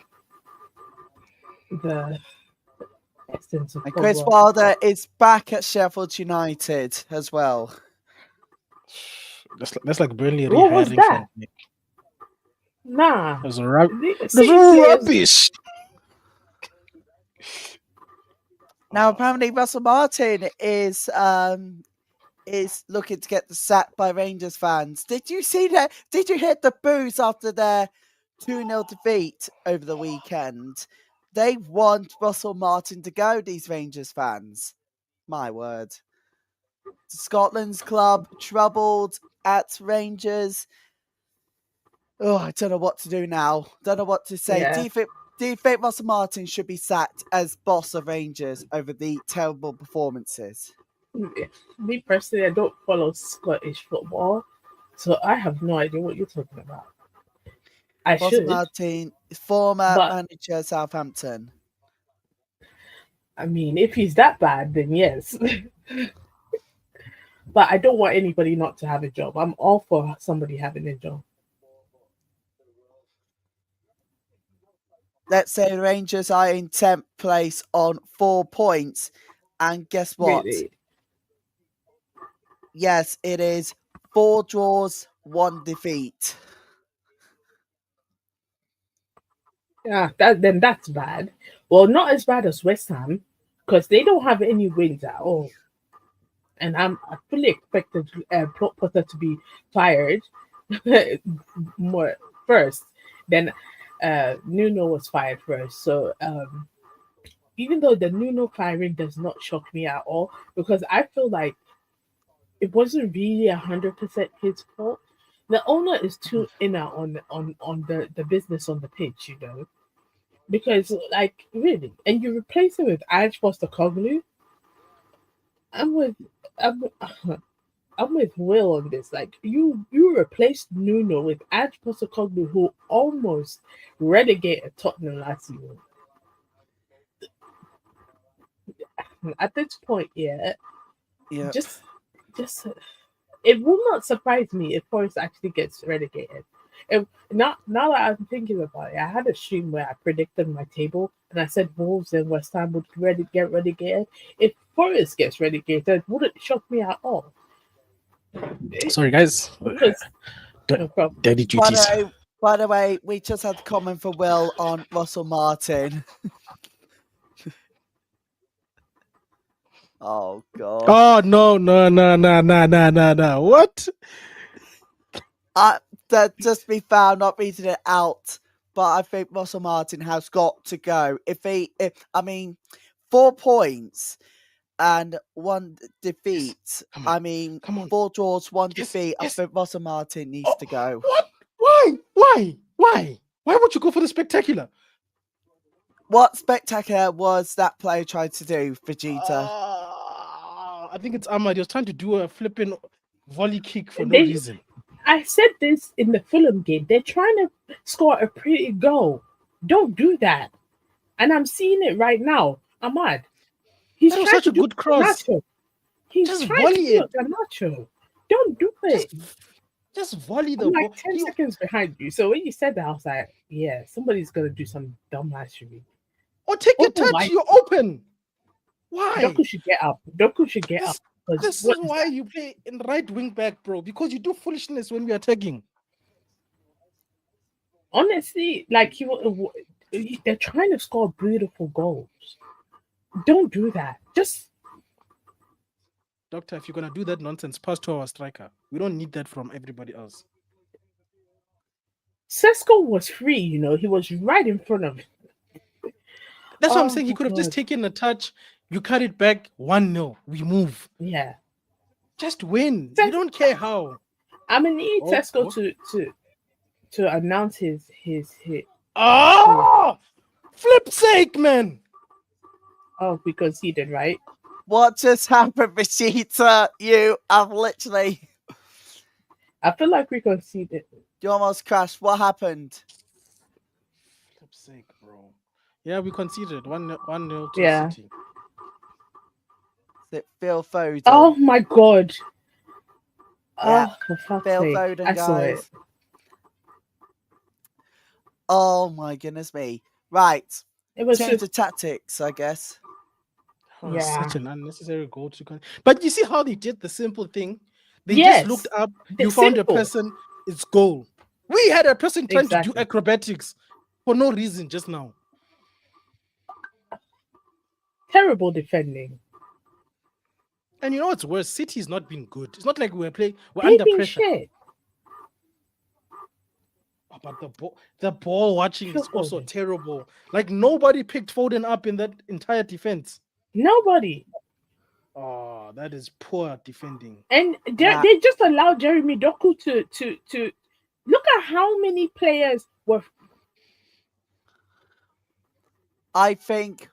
The essence of and Chris Wilder is back at Sheffield United as well. That's like Burnley rehiring. Nah. It was, it was City players. rubbish. Now apparently Russell Martin is looking to get the sack by Rangers fans. Did you see that? Did you hear the boos after their 2-0 defeat over the weekend? They want Russell Martin to go, these Rangers fans. My word. Scotland's club troubled at Rangers. Oh, I don't know what to do now. Don't know what to say. Yeah. Do you think Russell Martin should be sacked as boss of Rangers over the terrible performances? Me personally, I don't follow Scottish football, so I have no idea what you're talking about. I Russell should, Martin, former but manager of Southampton. I mean, if he's that bad, then yes. But I don't want anybody not to have a job. I'm all for somebody having a job. Let's say the Rangers are in 10th place on 4 points. And guess what? Really. Yes, it is 4 draws, 1 defeat. Yeah, that's bad. Well, not as bad as West Ham, because they don't have any wins at all. And I fully expected Potter to be fired more first. Then Nuno was fired first. So even though the Nuno firing does not shock me at all, because I feel like it wasn't really 100% his fault. The owner is too inner on the business on the pitch, because like really, and you replace him with Ange Postecoglou. I'm with I'm, I'm with Will on this. Like you replaced Nuno with Ange Postecoglou, who almost relegated Tottenham last season. At this point, yeah, Yeah. just it will not surprise me if Forest actually gets relegated. Now that I'm thinking about it, I had a stream where I predicted my table and I said Wolves and West Ham would get relegated. If Forest gets relegated, it wouldn't shock me at all. Sorry, guys. Because no problem. Daddy duties. By the way, we just had a comment for Will on Russell Martin. Oh god. Oh no. What? That just be found not reading it out. But I think Russell Martin has got to go. If 4 points and 1 defeat. Come on. 4 draws, 1 Yes, defeat. yes. I think Russell Martin needs to go. What? Why? Why would you go for the spectacular? What spectacular was that player trying to do, Vegeta? I think it's Ahmad. He was trying to do a flipping volley kick for no reason. I said this in the Fulham game. They're trying to score a pretty goal. Don't do that. And I'm seeing it right now. Ahmad. He's That was trying such a to do good cross. Garnacho. He's Just trying volley to do it. Garnacho. Don't do it. Just volley the I'm ball. like 10 seconds behind you. So when you said that, I was like, yeah, somebody's going to do some dumb ass to me. Or take a touch. Why? You're open. Why? Doku should get up. This is why you play in right wing back, bro. Because you do foolishness when we are attacking. Honestly, like they're trying to score beautiful goals. Don't do that. Just Doctor, if you're gonna do that nonsense, pass to our striker. We don't need that from everybody else. Sesko was free, he was right in front of him. That's what I'm saying. He could have just taken a touch. You cut it back 1-0. We move. Yeah. Just win. You don't care how. I'm gonna need Sesko to announce his Oh, flip sake, man. Oh, because he did, right? What just happened, Vegeta? You have literally. I feel like we conceded. You almost crashed. What happened? Flip sake, bro. Yeah, we conceded 1-0 to Yeah. City. Is it Phil Foden? Oh my god. Yeah. Oh, for fuck's Phil sake. Foden, I saw guys. it. Oh my goodness me. Right. It was Change just, the tactics, I guess. Oh, Yeah. such an unnecessary goal to But you see how they did the simple thing? They Yes, just looked up, the you found simple. a person, it's goal. We had a person trying to do Exactly. acrobatics for no reason just now. Terrible defending. And you know what's worse? City's not been good. It's not like we're They've under been pressure. shit. But the ball watching Phil is also Foden. terrible. Like nobody picked Foden up in that entire defense. Nobody. Oh, that is poor defending. And Nah. they just allowed Jeremy Doku to look at how many players were. I think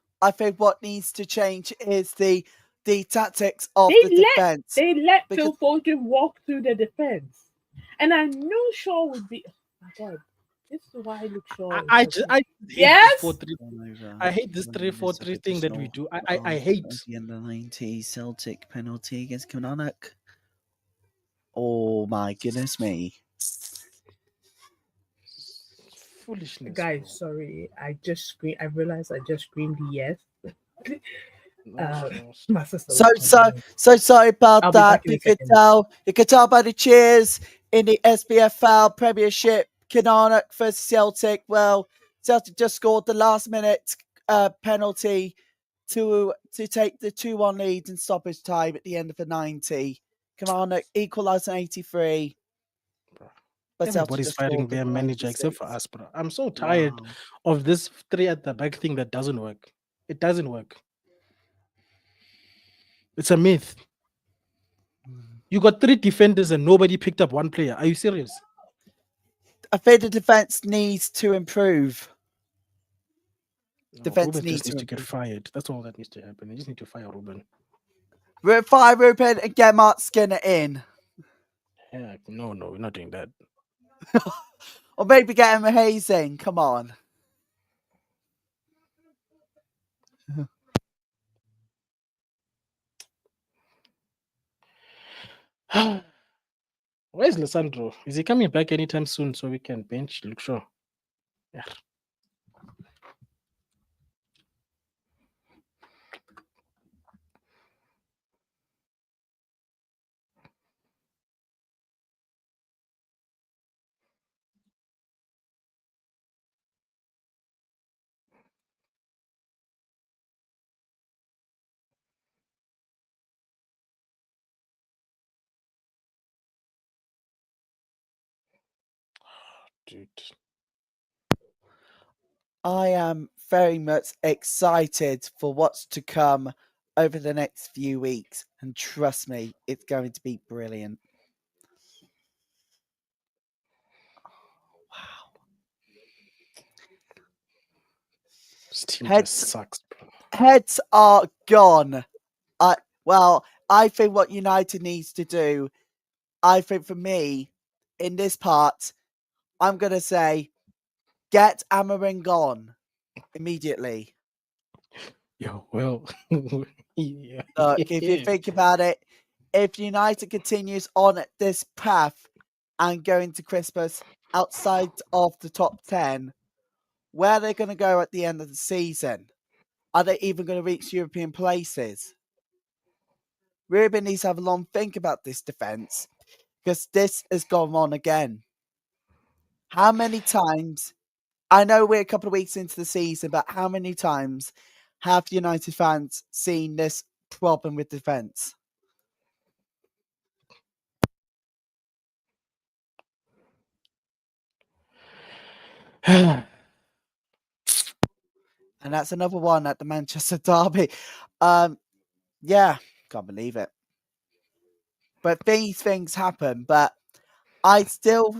what needs to change is the tactics of They the let defense. they let Because Phil Foden walk through the defense, and I knew Shaw would be. Oh my God, this is why I look Shaw. I hate this Yes. 4-3. over. I hate this 3-4-3 thing that we do. I hate. At the end of the 90s, Celtic penalty against Kilmarnock. Oh my goodness me! Foolishness. Guys, bro. sorry, I just screamed. I realized I just screamed yes. No, My sister. So was calling me. sorry about I'll be that. back in a second. You could tell by the cheers in the SPFL Premiership. Kilmarnock versus Celtic. Well, Celtic just scored the last minute penalty to take the 2-1 lead in stoppage time at the end of the 90. Kilmarnock equalised in 83. But Celtic everybody's just fighting scored in their manager 96. except for us, bro. I'm so tired of this 3 at the back thing that doesn't work. It doesn't work. It's a myth. You got 3 defenders and nobody picked up one player. Are you serious? I think the defence needs to improve. No, Defence Ruben needs just needs to to get improve. fired. That's all that needs to happen. They just need to fire Ruben. Fire Ruben and get Mark Skinner in. Heck, no, we're not doing that. Or maybe get him a hazing. Come on. Where's Lissandro? Is he coming back anytime soon so we can bench Luke Shaw? Yeah. Dude. I am very much excited for what's to come over the next few weeks. And trust me, it's going to be brilliant. Wow. This team Heads, just sucks, bro. heads are gone. I think what United needs to do, I think for me, in this part, I'm going to say, get Amarin gone immediately. Yo, well, yeah. Look, if you think about it, if United continues on this path and going to Christmas outside of the top 10, where are they going to go at the end of the season? Are they even going to reach European places? Ruben needs to have a long think about this defence because this has gone on again. How many times? I know we're a couple of weeks into the season, but how many times have United fans seen this problem with defence? And that's another one at the Manchester Derby. Yeah, can't believe it. But these things happen. But I still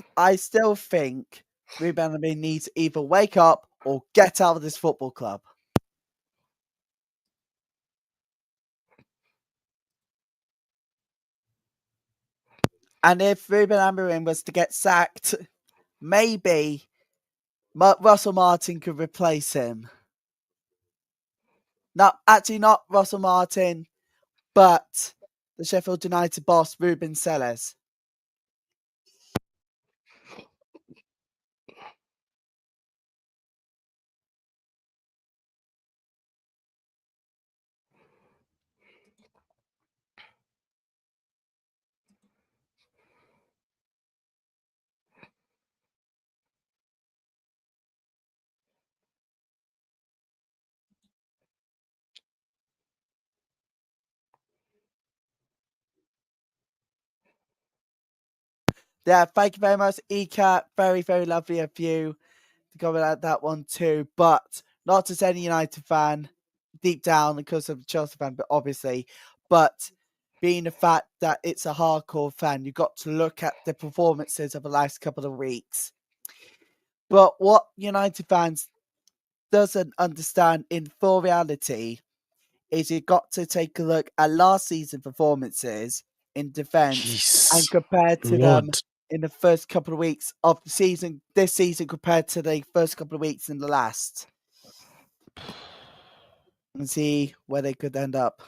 think Ruben Amorim needs to either wake up or get out of this football club. And if Ruben Amorim was to get sacked, maybe Russell Martin could replace him. Not Russell Martin, but the Sheffield United boss, Ruben Sellers. Yeah, thank you very much, Eka. Very, very lovely of you to comment at that one too. But not as any United fan, deep down, because of Chelsea fan, but obviously. But being the fact that it's a hardcore fan, you've got to look at the performances of the last couple of weeks. But what United fans doesn't understand in full reality is you've got to take a look at last season performances in defence and Jeez, compare to them Lord. in the first couple of weeks of the season, this season compared to the first couple of weeks in the last, and see where they could end up.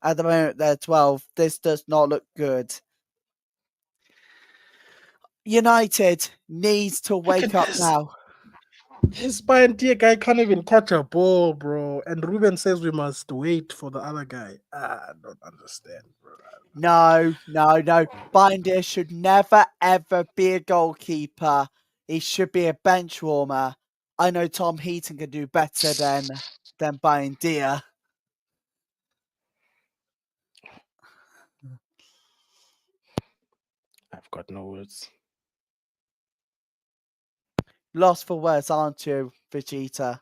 At the moment, they're 12. This does not look good. United needs to Look at wake up this. now. His Pioneer guy can't even catch a ball, bro. And Ruben says we must wait for the other guy. I don't understand, bro. No. Binder should never, ever be a goalkeeper. He should be a bench warmer. I know Tom Heaton can do better than Binder. I've got no words. Lost for words, aren't you, Vegeta?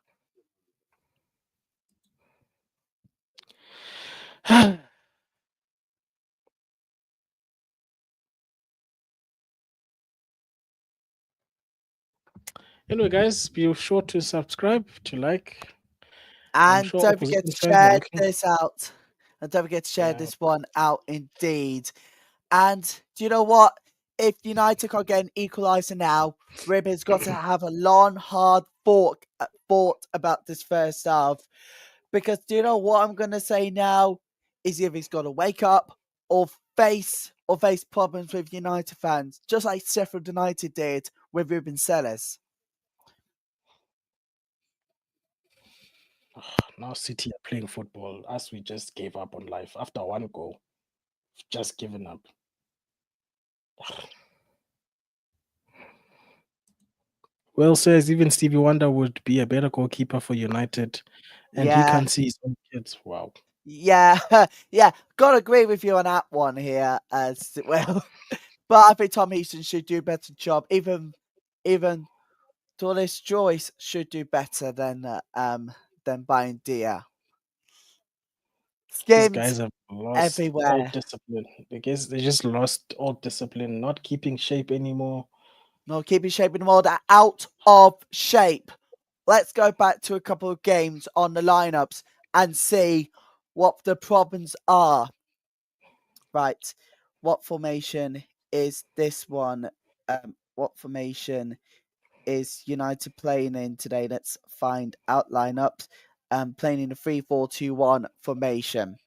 Anyway, guys, be sure to subscribe, to like. I'm And sure don't forget opposition to fans are share looking. this out. And don't forget to share Yeah. this one out indeed. And do you know what? If United can't get an equaliser now, Ruben's got to have a long, hard thought about this first half. Because do you know what I'm gonna say now? Is if he's gotta wake up or face problems with United fans, just like Sheffield United did with Ruben Selles. Now City are playing football. Us, we just gave up on life. After one goal, just given up. Well, says even Stevie Wonder would be a better goalkeeper for United, and he Yeah. can't see his own kids. Wow. Yeah, yeah, gotta agree with you on that one here as well. But I think Tom Heaton should do a better job. Even Torres Joyce should do better than buying Dia. These Skins guys have lost all everywhere. discipline. I guess they just lost all discipline, not keeping shape anymore. Not keeping shape anymore. They're out of shape. Let's go back to a couple of games on the lineups and see what the problems are. Right. What formation is this one? What formation is United playing in today? Let's find out lineups. Playing in a 3-4-2-1 formation.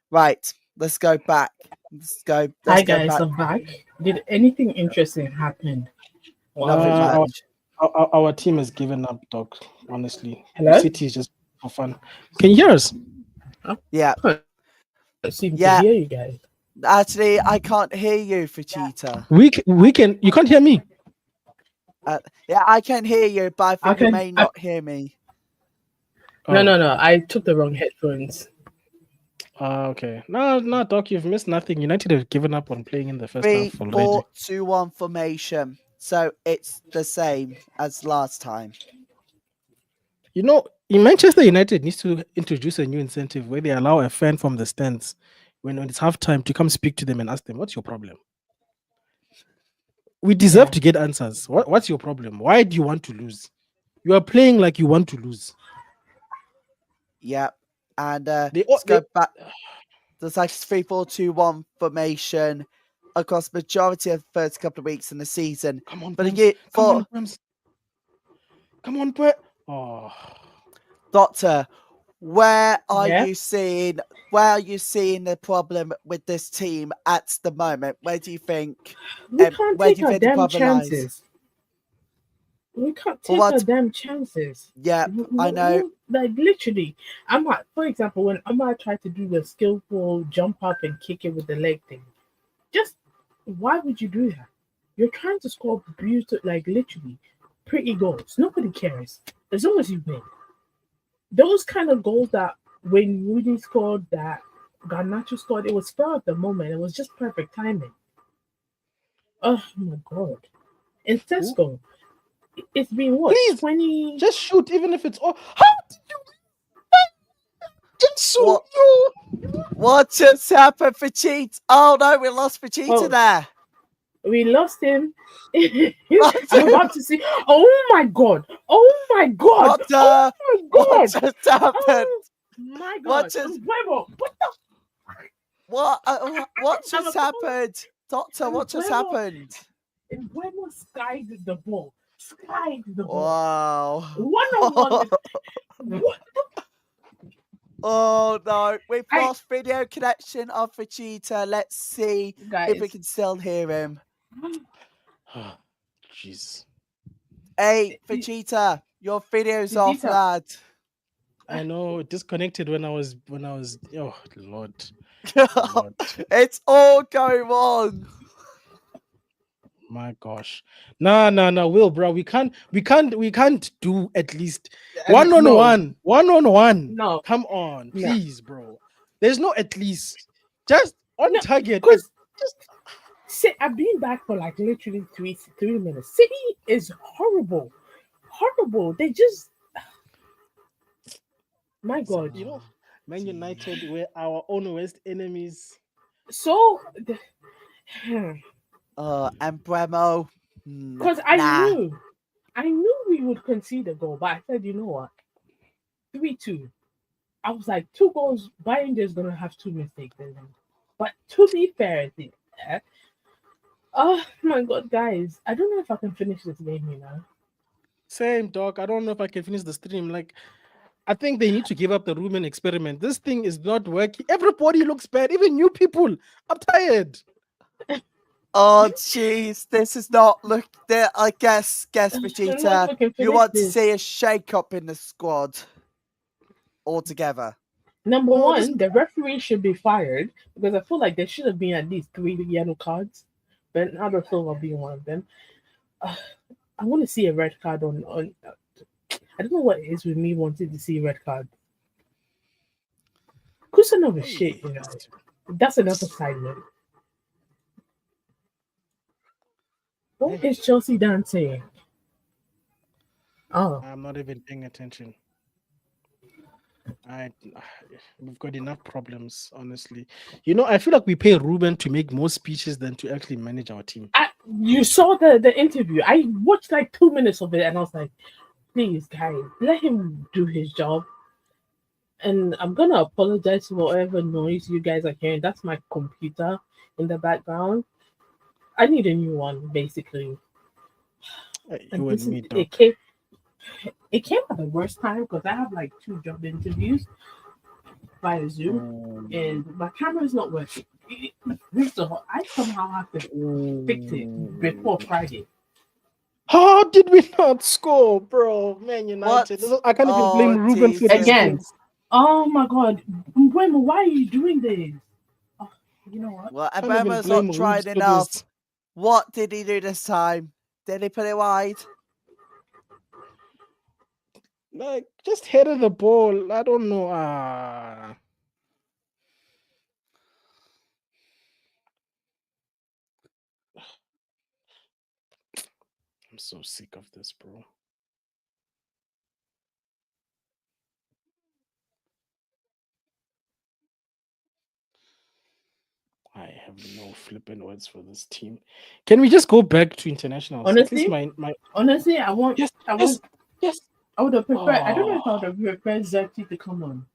Right. Let's go back. Hi Let's go guys, back. I'm back. Did anything interesting happen? Nothing Our, much. our team has given up, dog. Honestly, Hello? City is just for fun. Can you hear us? Yeah. I seem to Yeah. hear you guys. Actually, I can't hear you, Fujita. We can. You can't hear me. Yeah, I can hear you, but I think you can- may not hear me. No, Oh. no. I took the wrong headphones. Okay. No, Doc, you've missed nothing. United have given up on playing in the first half already. 3-4-2-1 formation. So it's the same as last time. You know, in Manchester United needs to introduce a new incentive where they allow a fan from the stands when it's halftime to come speak to them and ask them, "What's your problem?" We deserve Yeah. to get answers. What's your problem? Why do you want to lose? You are playing like you want to lose. Yep. And They, let's they go back. There's like 3-4-2-1 formation across the majority of the first couple of weeks in the season. come on, But Brems. again, Come for on, Brems. Come on, Brett. Oh, Doctor, where are Yeah. you seeing the problem with this team at the moment? Where do you think We can't where do take you our think the damn problem lies? chances. We can't For take our what? damn chances. Yeah, I know. Like literally, Ahmad, for example, when Ahmad tried to do the skillful jump up and kick it with the leg thing, just why would you do that? You're trying to score beautiful, like literally pretty goals. Nobody cares as long as you win. Those kind of goals that when Rudy scored, that Garnacho scored, it was spur of the moment. It was just perfect timing. Oh my god. In Who? Tesco, it's been what, Please, 20? just shoot, even if it's all. How did you Jinsu? What? What just happened for Cheat? Oh no, we lost for Cheetah Oh, there. we lost him. What? I'm about to see. Oh my god. Oh my god. What? Oh my What god. just happened? Oh my What god. just? Mbwemo, what the What? What I'm just a happened, Doctor? What just Mbwemo. happened? Mbwemo skied the ball. Skied the ball. Wow. 1-on-1 with what? Oh no, we've I lost video connection of Vegeta. Let's see if we guys. can still hear him. Jeez. Hey, Vegeta, your video's off, Vegeta. lad. I know it disconnected when I was oh Lord. Lord. It's all going wrong. My gosh. Nah, Will, bro. We can't do at least No. one-on-one. No. Come on, No. please, bro. There's no at least. Just on No, target. because just I've been back for like literally three minutes. City is horrible. Horrible. They just my god. you know, Man United were our own worst enemies. So And Bremo. because Nah. I knew we would concede a goal, but I said, you know what? 3-2. I was like, 2 goals, Bayern is gonna have 2 mistakes in them. But to be fair, oh my god, guys, I don't know if I can finish this game, you know. Same, dog. I don't know if I can finish the stream. Like, I think they need to give up the Rumen experiment. This thing is not working. Everybody looks bad, even new people. I'm tired. Oh jeez, this is not look there. I guess I don't know if Vegeta, we can you finish want to this. see a shake up in the squad altogether. Number No, one, the referee should be fired because I feel like there should have been at least 3 yellow cards. Bernardo Silva being one of them. I want to see a red card on. I don't know what it is with me wanting to see a red card. Kusanov is shit, you know. That's another side note. What is Chelsea dancing? Oh, I'm not even paying attention. We've got enough problems, honestly. You know, I feel like we pay Ruben to make more speeches than to actually manage our team. You saw the interview. I watched like 2 minutes of it, and I was like, please, guys, let him do his job. And I'm gonna apologize for whatever noise you guys are hearing. That's my computer in the background. I need a new one, basically. You and me, dog. It came at the worst time because I have like 2 job interviews via Zoom, and my camera is not working. I somehow have to fix it before Friday. How did we not score, bro? Man United. What? I can't even blame Ruben for Jesus. this Again. thing. Oh my god, Mbwemo, why are you doing this? Oh, you know what? Well, Can't even Bremo's blame not trying Rubes for enough. this. What did he do this time? Did he put it wide? Like, just headed the ball. I don't know. I'm so sick of this, bro. I have no flipping words for this team. Can we just go back to internationals? Honestly, At least my honestly, I want. yes, I want. yes. I would have preferred. I don't know if I Oh. would have preferred Zerti to come on.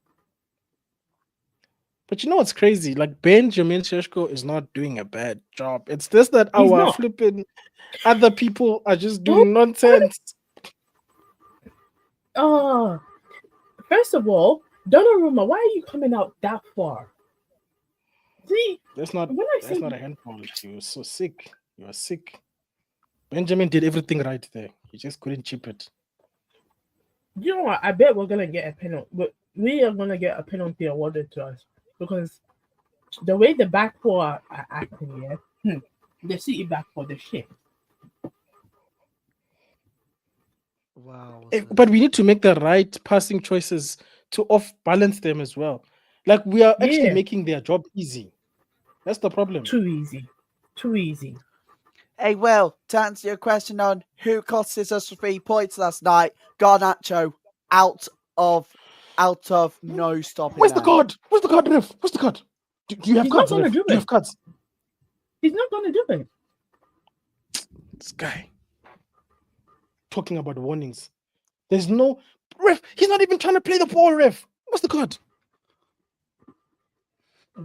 But you know what's crazy? Like Benjamin Sheshko is not doing a bad job. It's just that He's our not. flipping other people are just doing nonsense. First of all, Donnarumma, why are you coming out that far? See, That's not when I that's say not a handball. You were so sick. You are sick. Benjamin did everything right there. He just couldn't chip it. you know what, I bet we're gonna get a penalty. But we are gonna get a penalty awarded to us because the way the back four are acting here, the City back four, the shit. Wow. But we need to make the right passing choices to off balance them as well. Like we are actually Yeah. making their job easy. That's the problem. Too easy. Too easy. Hey, Will, to answer your question on who costed us 3 points last night, Garnacho out of no stopping Where's the them. card? Where's the card, ref? Where's the card? Do you have He's not cards, gonna ref? do Do you have it. cards? He's not going to do it. This guy talking about warnings. There's no ref. He's not even trying to play the ball, ref. What's the card?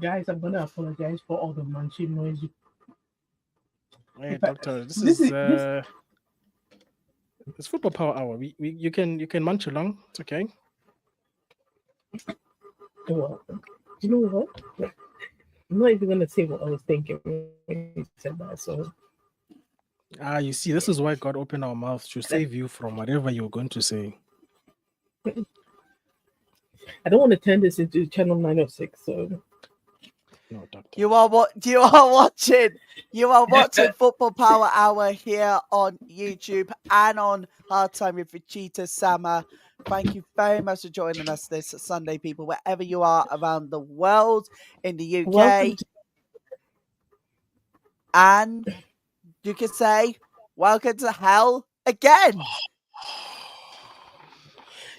Guys, I'm going to apologize for all the munching noise. Hey, In fact, doctor, this this is is- it's football power hour. You can munch along. It's okay. Well, you know what? I'm not even going to say what I was thinking when you said that. So, You see, this is why God opened our mouths to save you from whatever you're going to say. I don't want to turn this into channel 906. So, No, doctor. You are watching Football Power Hour here on YouTube and on Hard Time with Vegeta Sama. Thank you very much for joining us this Sunday, people, wherever you are around the world, in the UK. welcome to- And you can say, welcome to hell again.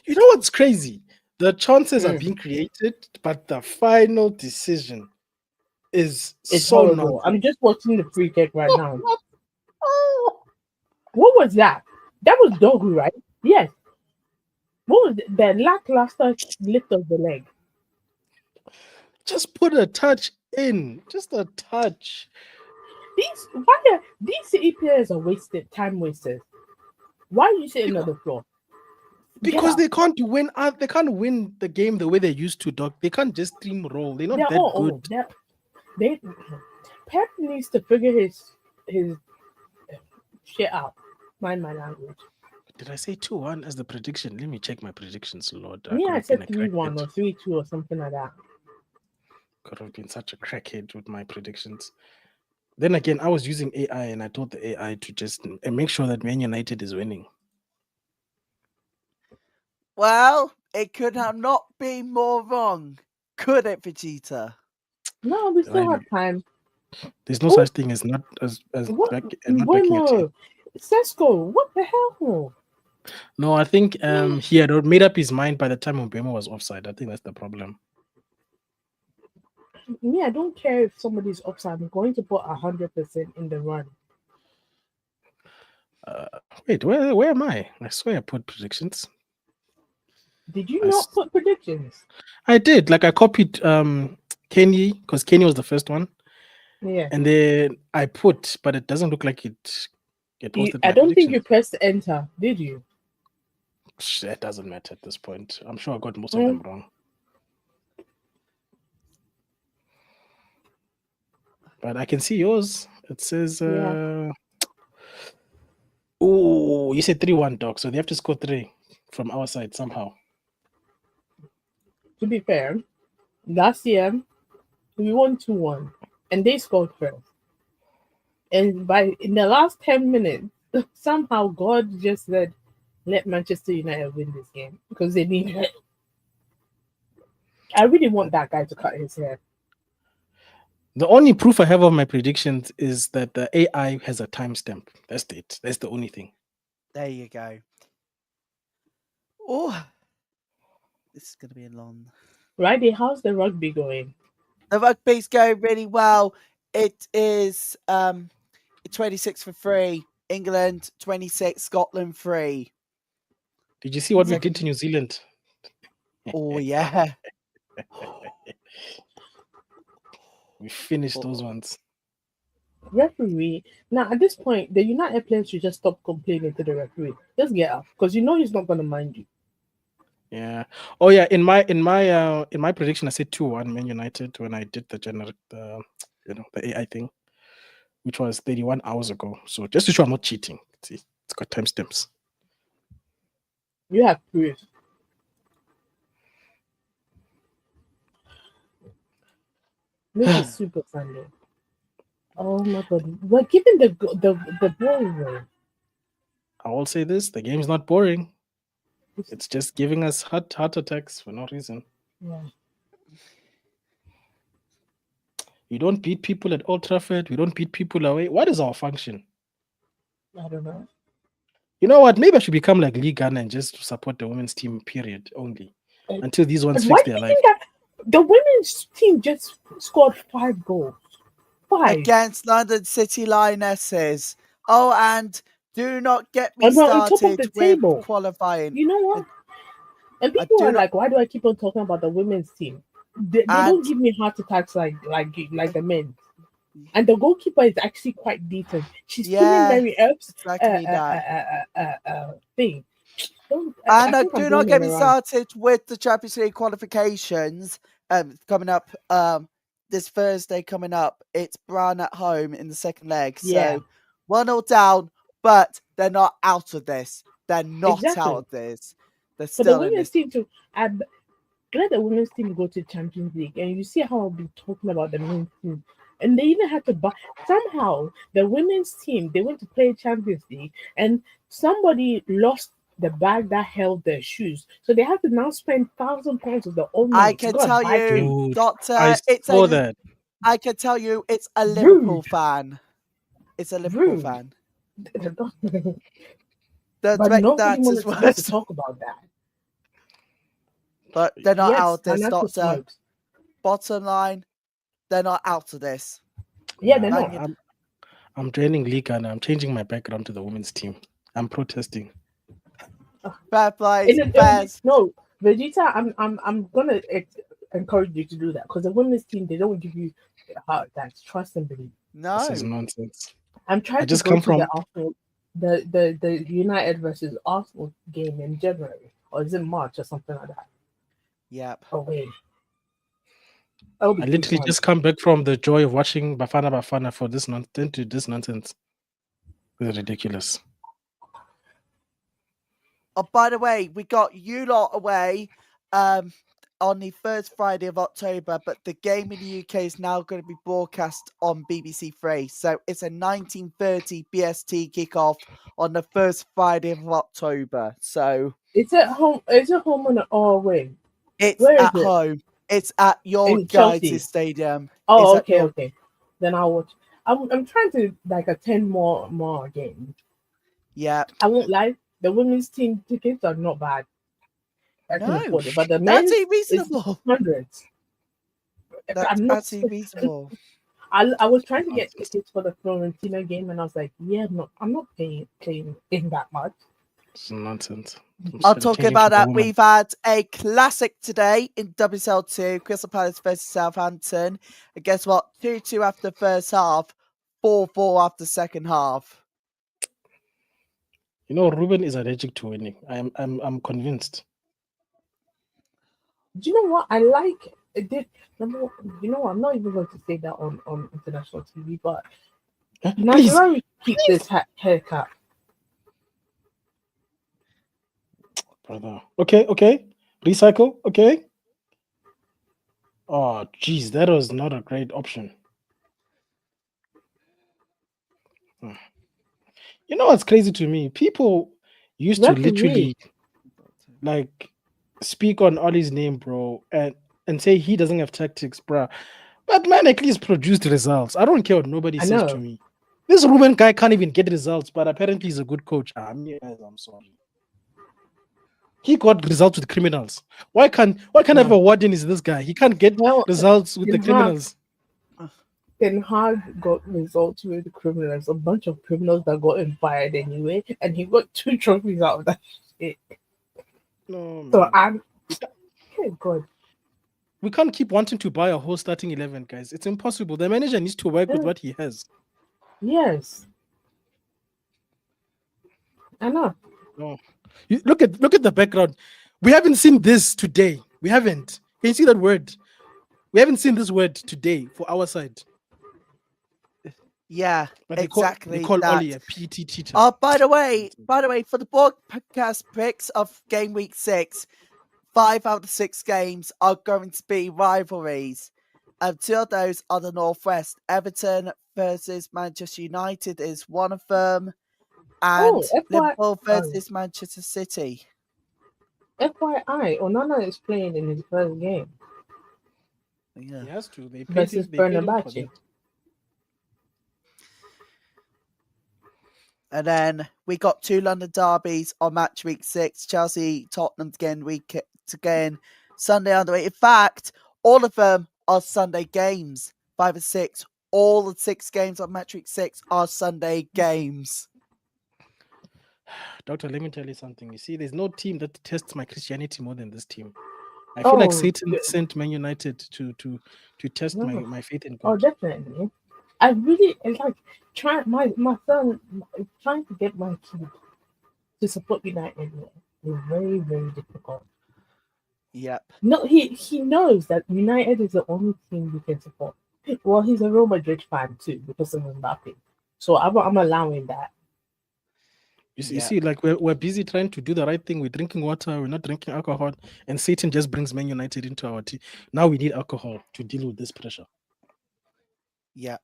You know what's crazy? The chances are being created, but the final decision is it's so horrible. nonsense. I'm just watching the free kick right now. What was that? That was Dogu, right? Yes. What was the lackluster lift of the leg? Just put a touch in. Just a touch. These City players are wasted, time wasters. Why are you sitting on the floor? Because they can't win. They can't win the game the way they used to, Doc. They can't just steamroll. They're not They're that all good. old. Pep needs to figure his shit out. Mind my language. Did I say 2-1 as the prediction? Let me check my predictions, Lord. I said 3-1 or 3-2 or something like that. Could have been such a crackhead with my predictions. Then again, I was using AI and I told the AI to just make sure that Man United is winning. Well, it could have not been more wrong, could it, Vegeta? No, we still have time. There's no such thing as not What? not backing a team. Sesko, what the hell? No, I think he had made up his mind by the time Mbemo was offside. I think that's the problem. Me, I don't care if somebody's offside. I'm going to put 100% in the run. Wait, where am I? I swear I put predictions. Did you not put predictions? I did. Like I copied Kenny because Kenny was the first one. Yeah. And then I put, but it doesn't look like it posted. I don't think you pressed enter, did you? It doesn't matter at this point. I'm sure I got most of them wrong. But I can see yours. It says oh, you said 3-1, Doc. So they have to score 3 from our side somehow. To be fair, last year we won 2-1 and they scored first. And in the last 10 minutes, somehow God just said, let Manchester United win this game because they need it. I really want that guy to cut his hair. The only proof I have of my predictions is that the AI has a timestamp. That's it. That's the only thing. There you go. Oh, this is going to be a long. Righty, how's the rugby going? The rugby's going really well. It is 26 for 3. England 26, Scotland 3. Did you see what we did to New Zealand? Oh, yeah. We finished those ones. Referee. Now, at this point, the United players should just stop complaining to the referee. Just get up, because you know he's not going to mind you. Yeah. Oh, yeah. In my prediction, I said 2-1 Man United when I did the AI thing, which was 31 hours ago. So just to show I'm not cheating. See, it's got timestamps. You have proof. This is super Sunday. Oh my God! We're giving the ball away. I will say this: the game is not boring. It's just giving us heart attacks for no reason. Yeah. We don't beat people at Old Trafford. We don't beat people away. What is our function? I don't know. You know what? Maybe I should become like Lee Gunner and just support the women's team, period, only. And Until these ones why fix do their you life. think that the women's team just scored 5 goals? 5. Against London City Lionesses. Oh, and do not get me And we're on top of started the with table. qualifying. You know what? And I people do are not. like, why do I keep on talking about the women's team? They don't And give me heart attacks like the men. And the goalkeeper is actually quite decent. She's killing yeah, Mary Earp's exactly that. thing. I And think I'm do going not it get me around. started with the Champions League qualifications coming up this Thursday coming up. It's Brown at home in the second leg. Yeah, So 1-0 down, but they're not out of this. They're not out exactly. of this. They're For the still in women's this. team to add, let the women's team go to Champions League, and you see how I'll be talking about the men's team. And they even had to buy somehow the women's team. They went to play Champions League, and somebody lost the bag that held their shoes, so they had to now spend £1,000 of their own I money to can go and tell buy you, shoes. Dude, I Doctor, saw that. I can tell you it's a Liverpool Rude, fan. It's a Liverpool rude. fan. But Make nobody that as wanted to go to worse. talk about that. But they're not Yes, out of this, financial Doctor. smokes. Bottom line, they're not out of this. Yeah, they're Bang not. it. I'm joining Liga and I'm changing my background to the women's team. I'm protesting. Fair play, And fairs. no, Vegeta, I'm gonna encourage you to do that because the women's team they don't give you heart attacks. Trust and believe. This is No. nonsense. I'm I trying to just go come to the from Arsenal, the United versus Arsenal game in January or is it March or something like that? Yep. Oh wait, that'll be I too literally fun. just come back from the joy of watching Bafana for this nonsense to this nonsense. This is ridiculous. Oh, by the way, we got you lot away on the first Friday of October, but the game in the UK is now going to be broadcast on BBC Three. So it's a 19:30 BST kickoff on the first Friday of October. So Is it home? Is it home or away? it's Where is at it? home. It's at your In Chelsea. guys' stadium. Oh, It's at your okay. Then I'll watch. I'm trying to like attend more games. yeah. I won't lie, the women's team tickets are not bad. I can No, afford it, but the that's men's is reasonable. hundreds. That's I'm not. actually reasonable. I was trying to get tickets for the Florentina game, and I was like, yeah, no, I'm not paying in that much. It's nonsense. I'll talk about that. We've had a classic today in WSL2, Crystal Palace versus Southampton. And guess what? 2-2 after the first half, 4-4 after the second half. You know, Ruben is allergic to winning. I'm convinced. Do you know what I like? It did. Number one, you know what? I'm not even going to say that on international TV, but Please, Nigeria keep this haircut. brother. Okay. Recycle. Okay. Oh, geez, that was not a great option. You know what's crazy to me? People used to literally like speak on Ollie's name, bro, and say he doesn't have tactics, bro. But man, at least produced results. I don't care what nobody I says know. to me. This Ruben guy can't even get results, but apparently he's a good coach. I'm sorry. He got results with criminals. Why can't have a warden is this guy? He can't get Well, results with the criminals. Ten Hag got results with the criminals, a bunch of criminals that got fired anyway, and he got 2 trophies out of that shit. No, man. So I'm good. We can't keep wanting to buy a whole starting 11, guys. It's impossible. The manager needs to work with what he has. Yes. I know. No. Look at the background. We haven't seen this today. We haven't. Can you see that word? We haven't seen this word today for our side. Yeah, But exactly. They call that. Ollie a PT teacher. Oh, by the way, for the podcast picks of game week 6, 5 out of 6 games are going to be rivalries. 2 of those are the Northwest. Everton versus Manchester United is one of them, and Liverpool versus Manchester City. FYI, Onana is playing in his first game. Yeah. He has to. They paid versus him for Bernabeu. that. And then we got 2 London derbies on match week 6. Chelsea, Tottenham again Sunday on the way. In fact, all of them are Sunday games. 5 and 6. All the 6 games on match week 6 are Sunday games. Doctor, let me tell you something. You see, there's no team that tests my Christianity more than this team. I feel like Satan sent Man United to test my faith in Oh, God. definitely. I really like my son trying to get my kid to support United is very, very difficult. Yep. No, he knows that United is the only team we can support. Well, he's a Real Madrid fan too because of Mbappe. So I'm allowing that. You see, like we're busy trying to do the right thing. We're drinking water. We're not drinking alcohol, and Satan just brings Man United into our team. Now we need alcohol to deal with this pressure. Yep.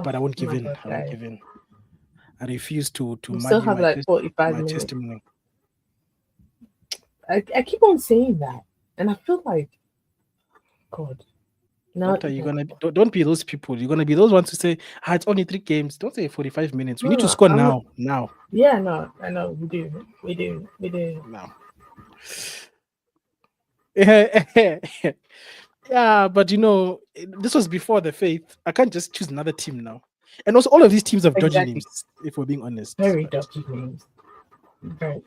But I won't give my in. God, I won't guys. give in. I refuse to We still muddy have my like 45 my minutes. testimony. I keep on saying that, and I feel like, God. No, Doctor, don't be those people. You're gonna be those ones who say, it's only 3 games. Don't say 45 minutes. We need to score now. Now. Yeah, no, I know we do. Now. Yeah, but this was before the faith. I can't just choose another team now. And also, all of these teams have dodgy Exactly. names, if we're being honest. Very dodgy names. Very.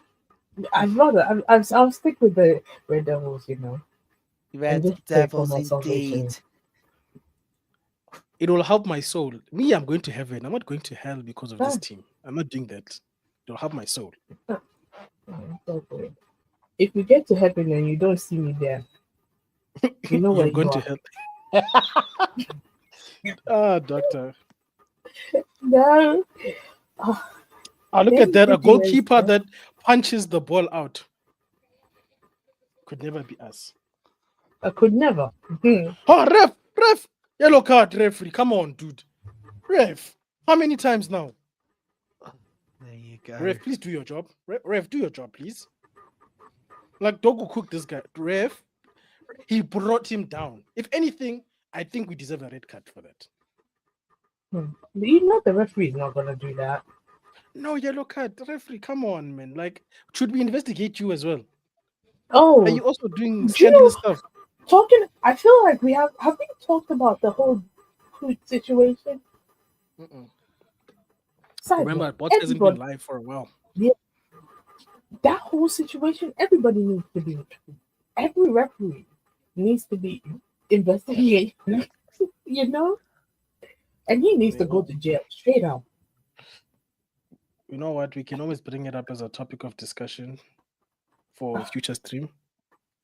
I'd rather I'll stick with the Red Devils. Red Devils indeed. It will help my soul. Me, I'm going to heaven. I'm not going to hell because of this team. I'm not doing that. It will help my soul. If we get to heaven and you don't see me there, you know where you're going you to hell. Doctor. No. Look at that. A goalkeeper that punches the ball out. Could never be us. I could never. Oh, ref. Yellow card, referee. Come on, dude. Ref. How many times now? There you go. Ref, please do your job. Ref, do your job, please. Like, don't go cook this guy. Ref, he brought him down. If anything, I think we deserve a red card for that. You know the referee is not going to do that. No, yellow card. Referee, come on, man. Like, should we investigate you as well? Oh. Are you also doing scandalous stuff? I feel like we have we talked about the whole food situation? Remember, Bots hasn't been live for a while. Yeah. That whole situation, everybody needs to be, every referee needs to be investigated, and he needs to go to jail straight up. You know what? We can always bring it up as a topic of discussion for future stream.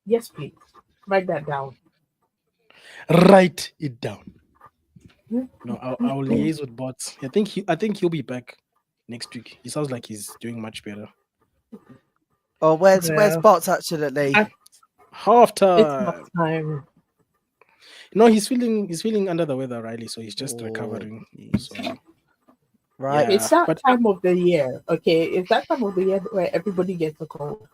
Yes, please. Write that down. Write it down. No, I'll liaise with Bots. I think he'll be back next week. He sounds like he's doing much better. Oh, where's Bots actually? Half time. It's half time. No, he's feeling under the weather, Riley. So he's just recovering. So, right. Yeah, it's that time of the year. Okay, it's that time of the year where everybody gets a cold.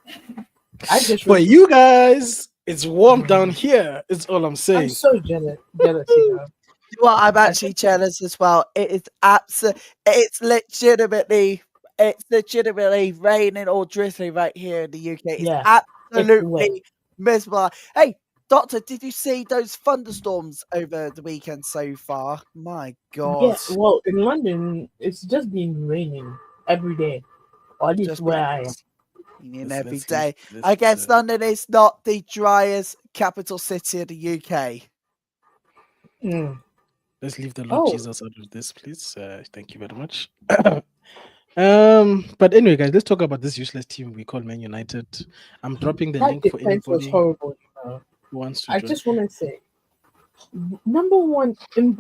For you guys, it's warm down here. It's all I'm saying. I'm so jealous. Well, I'm actually jealous as well. It is it's legitimately raining or drizzling right here in the UK. It's absolutely miserable. Hey, Doctor, did you see those thunderstorms over the weekend so far? My God. Yeah, well, in London, it's just been raining every day. Or at least where I am. Every day. I guess London is not the driest capital city of the UK. Let's leave the Lord Jesus out of this, please. Thank you very much. But anyway, guys, let's talk about this useless team we call Man United. I'm dropping the link for anybody was horrible, who wants to I just want to say, number one, in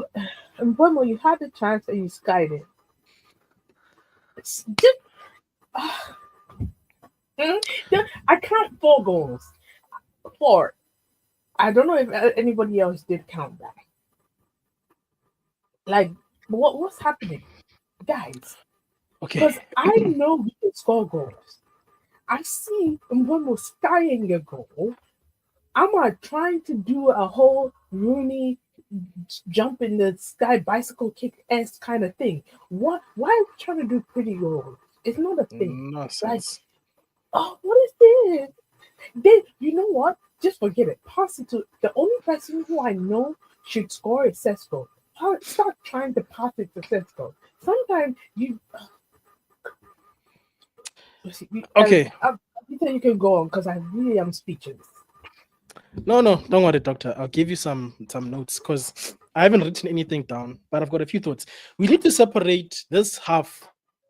Buemo, you had the chance and you skied it. I count 4 goals. 4. I don't know if anybody else did count that. Like, what's happening, guys? Okay. Because I know we can score goals. I see Mbeumo skying a goal. I'm trying to do a whole Rooney jump in the sky, bicycle kick s kind of thing. What? Why are we trying to do pretty goals? It's not a thing. Like, Nonsense. oh, what is this? Then you know what? Just forget it. Pass it to the only person who I know should score is Sesko. Start trying to pass it to Sesko. Sometimes Okay. you think you can go on because I really am speechless. No, don't worry, doctor. I'll give you some notes because I haven't written anything down, but I've got a few thoughts. We need to separate this half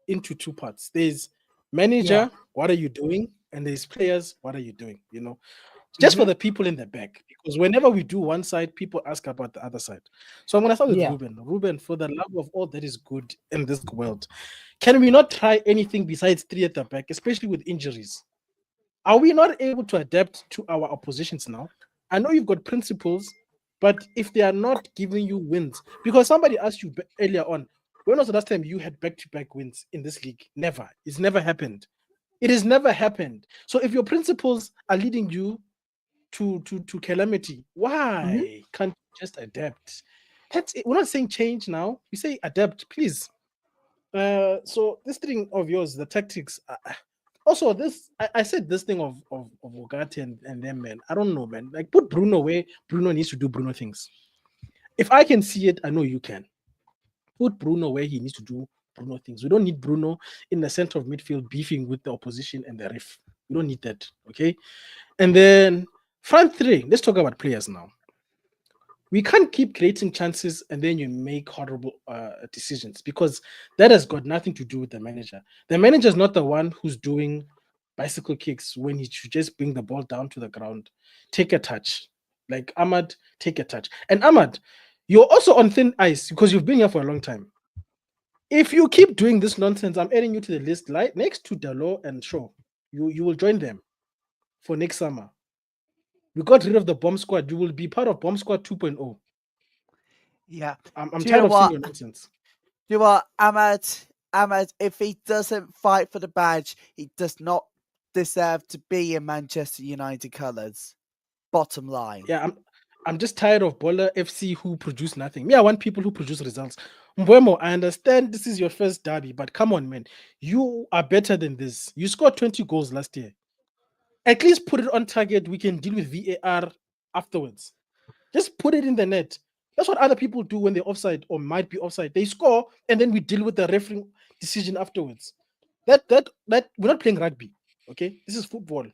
into two parts. There's Yeah. manager, what are you doing? And there's players, what are you doing? Just for Hmm. the people in the back. Because whenever we do one side, people ask about the other side. So I'm gonna start with Yeah. Ruben. Ruben, for the love of all that is good in this world, can we not try anything besides three at the back, especially with injuries? Are we not able to adapt to our oppositions now? I know you've got principles, but if they are not giving you wins, because somebody asked you earlier on, when was the last time you had back-to-back wins in this league? Never. It's never happened. It has never happened. So if your principles are leading you to calamity, Hmm. why can't you just adapt? That's it. We're not saying change now. We say adapt, please. So this thing of yours, the tactics. Also, I said this thing of Ogati and them, man. I don't know, man. Like put Bruno where Bruno needs to do Bruno things. If I can see it, I know you can. Put Bruno where he needs to do Bruno things. We don't need Bruno in the center of midfield beefing with the opposition and the ref. We don't need that. Okay. And then front three. Let's talk about players now. We can't keep creating chances and then you make horrible decisions because that has got nothing to do with the manager. The manager is not the one who's doing bicycle kicks when he should just bring the ball down to the ground, take a touch. Like Ahmad, take a touch. And Ahmad, you're also on thin ice because you've been here for a long time. If you keep doing this nonsense, I'm adding you to the list like next to Dalo and Shaw. You will join them for next summer. We got rid of the bomb squad. You will be part of bomb squad 2.0. Yeah. I'm Do you know tired of seeing what? your nonsense. Do you know what, Ahmad, if he doesn't fight for the badge, he does not deserve to be in Manchester United colours. Bottom line. Yeah, I'm just tired of Bola FC who produce nothing. Me, I want people who produce results. Mbuemo, I understand this is your first derby, but come on, man. You are better than this. You scored 20 goals last year. At least put it on target. We can deal with VAR afterwards. Just put it in the net. That's what other people do when they're offside or might be offside. They score and then we deal with the referee decision afterwards. That we're not playing rugby. Okay, this is football.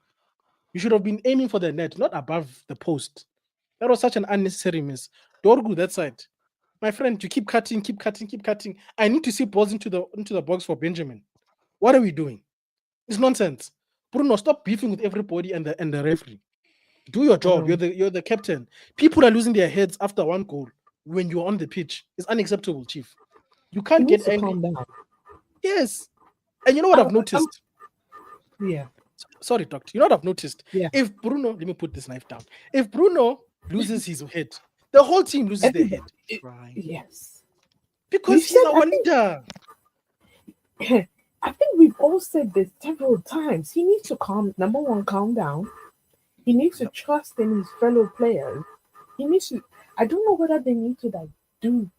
You should have been aiming for the net, not above the post. That was such an unnecessary miss. Dorgu, that side. My friend, you keep cutting, keep cutting, keep cutting. I need to see balls into the box for Benjamin. What are we doing? It's nonsense. Bruno, stop beefing with everybody and the referee. Do your job. Mm. You're the captain. People are losing their heads after one goal when you're on the pitch. It's unacceptable, Chief. You He can't needs get to angry. calm down. Yes. And you know what I've I'm, noticed? yeah. Sorry, doctor. You know what I've noticed? Yeah. If Bruno, let me put this knife down. If Bruno loses his head, the whole team loses their Everybody. head Right. Yes. because We've he's said. our leader. I think we've all said this several times. He needs to number one, calm down. He needs to Yep. trust in his fellow players. He needs to. I don't know whether they need to like do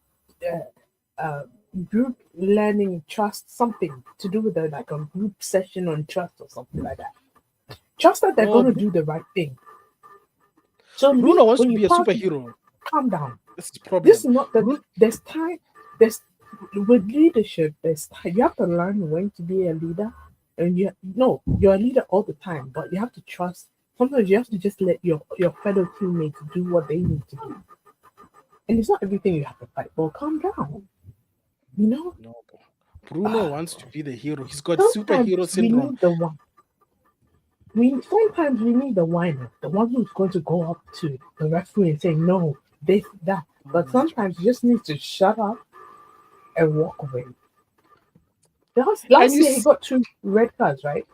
uh, group learning trust, something to do with like a group session on trust or something like that. Trust that they're No, going to do the right thing. So Bruno wants when to you be a pass, superhero. calm down. That's his This problem. is not the. Bruno, There's time. There's with leadership. There's time. You have to learn when to be a leader, and you no, you're a leader all the time, but you have to trust. Sometimes you have to just let your fellow teammates do what they need to do, and it's not everything you have to fight. Well, calm down. You know, no, Bruno wants to be the hero. He's got sometimes superhero we syndrome. need the one. We sometimes we need the whiner, the one who's going to go up to the referee and say no, this, that. But sometimes you just need to shut up and walk away. And Last year he got two red cards, right?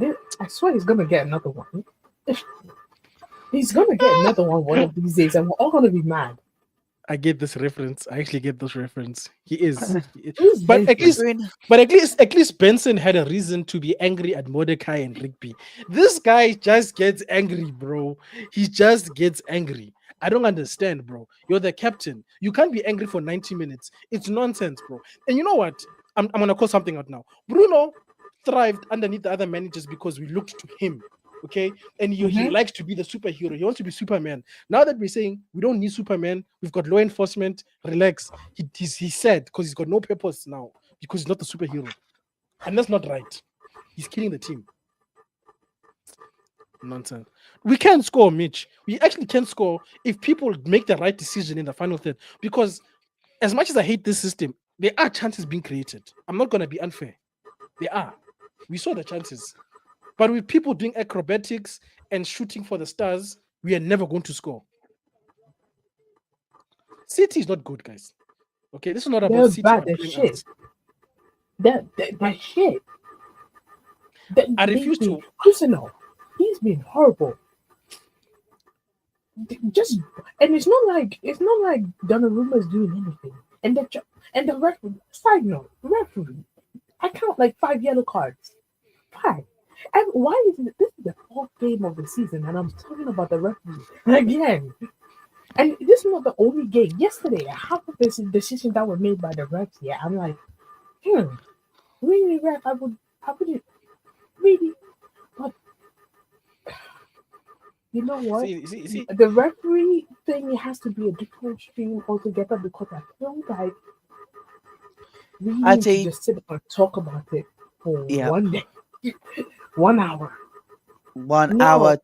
I swear he's gonna get another one. He's gonna get another one of these days, and we're all gonna be mad. I get this reference. I actually get this reference. He is. Who's But at Benson? least Green. at least Benson had a reason to be angry at Mordecai and Rigby. This guy just gets angry, bro. He just gets angry. I don't understand, bro. You're the captain. You can't be angry for 90 minutes. It's nonsense, bro. And you know what? I'm gonna call something out now. Bruno thrived underneath the other managers because we looked to him. Okay, and he likes to be the superhero. He wants to be Superman. Now that we're saying we don't need Superman, we've got law enforcement. Relax. He's sad because he's got no purpose now because he's not the superhero, and that's not right. He's killing the team. Nonsense. We can score, Mitch. We actually can score if people make the right decision in the final third. Because as much as I hate this system, there are chances being created. I'm not going to be unfair. There are. We saw the chances. But with people doing acrobatics and shooting for the stars, we are never going to score. City is not good, guys. Okay, this is not about They're City bad as outplaying shit. us. They're shit. I refuse to. Arsenal. He's been horrible. Just and it's not like Donnarumma is doing anything. And the referee. Side note, referee. I count like 5 yellow cards. 5. And why is it? This is the 4th game of the season, and I'm talking about the referee again. And this is not the only game. Yesterday, half of this decisions that were made by the refs. Yeah, I'm like, really, ref? I wouldn't really. But you know what? See, The referee thing has to be a different stream altogether because I feel like we need to just sit and talk about it for one day, 1 hour. 1 hour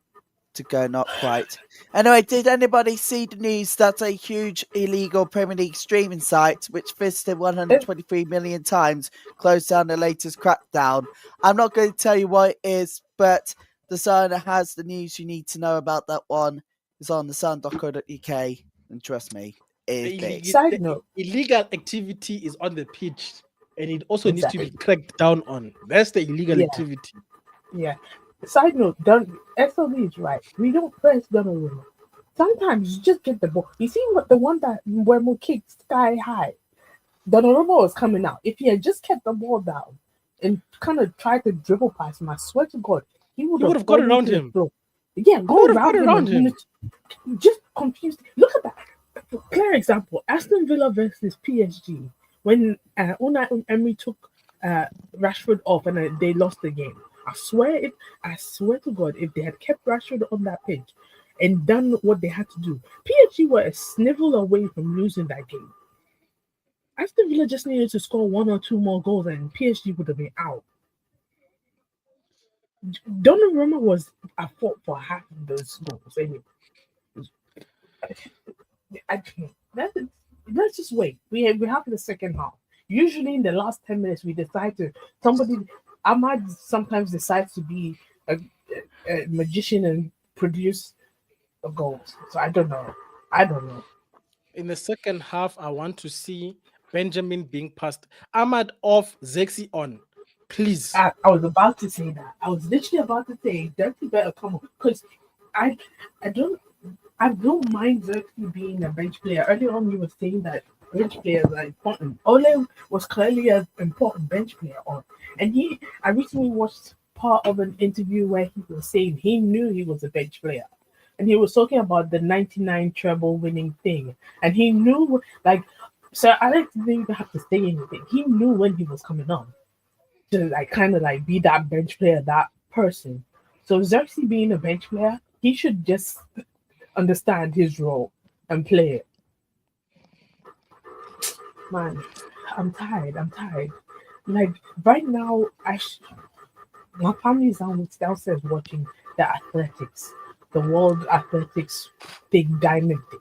to go, not quite. Anyway, did anybody see the news that a huge illegal Premier League streaming site, which visited 123 million times, closed down the latest crackdown? I'm not going to tell you what it is, but the Sun has the news you need to know about that one. It's on thesun.co.uk, and trust me, it is big. Side note: illegal activity is on the pitch, and it also needs to be cracked down on. That's the illegal activity. Yeah. Side note: SLB is right. We don't press Donnarumma. Sometimes you just get the ball. You see what the one that Wemo kicked sky high. Donnarumma was coming out. If he had just kept the ball down and kind of tried to dribble past him, I swear to God, he would have got around him. Yeah, go around him. Just confused. Look at that. Clear example: Aston Villa versus PSG. When Unai Emery took Rashford off and they lost the game. I swear to God, if they had kept Rashford on that pitch and done what they had to do, PSG were a snivel away from losing that game. Aston Villa just needed to score 1 or 2 more goals and PSG would have been out. Donnarumma was at fault for half of those goals. Anyway. Let's just wait. We have the second half. Usually in the last 10 minutes, we decide to Ahmad sometimes decides to be a magician and produce goals. So I don't know. In the second half, I want to see Benjamin being passed. Ahmad off, Zexi on. Please. I was about to say that. I was literally about to say Dirty better come on. Because I don't mind Xerxes being a bench player. Earlier on, you were saying that bench players are important. Ole was clearly an important bench player on. And I recently watched part of an interview where he was saying he knew he was a bench player. And he was talking about the 99 treble winning thing. And he knew, Sir Alex didn't even have to say anything. He knew when he was coming on to kind of be that bench player, that person. So Xerxes being a bench player, he should just understand his role and play it. Man, I'm tired. Right now, my family is downstairs watching the athletics, the World Athletics big diamond thing.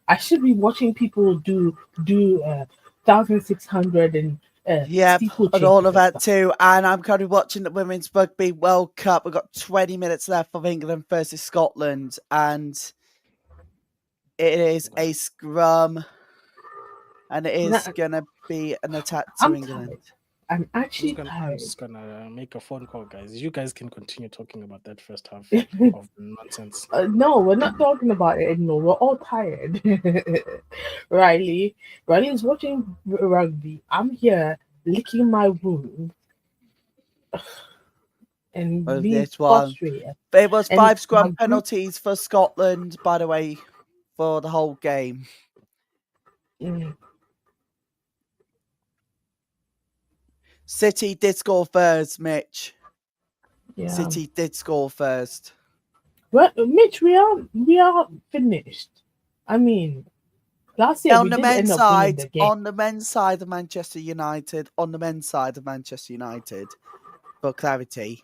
I should be watching people do 1,600 and and all of that too. And I'm currently watching the Women's Rugby World Cup. We've got 20 minutes left of England versus Scotland, and it is a scrum, and it is gonna be an attack to England. Tired. I'm actually tired. I'm just gonna make a phone call, guys. You guys can continue talking about that first half of nonsense. No, we're not talking about it anymore. We're all tired. Riley is watching rugby. I'm here licking my wound. And this one. There was 5 scrum penalties for Scotland, by the way, for the whole game. Mm, City did score first, Mitch. yeah. City did score first. Well, Mitch, we are finished. I mean, last year On we the did men's end up winning side, the game. on the men's side of Manchester United, for clarity,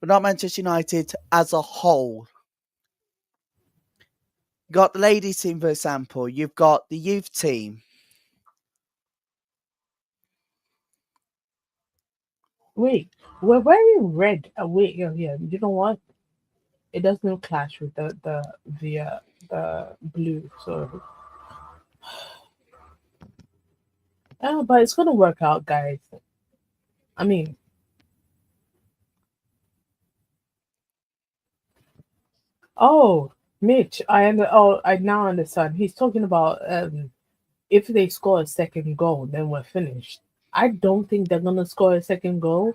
but not Manchester United as a whole. You've got the ladies team, for example. You've got the youth team. Wait, we're wearing red. Wait, yeah. You know what? It doesn't clash with the blue. So, but it's gonna work out, guys. I mean, oh, Mitch, I now understand. He's talking about if they score a second goal, then we're finished. I don't think they're gonna score a second goal.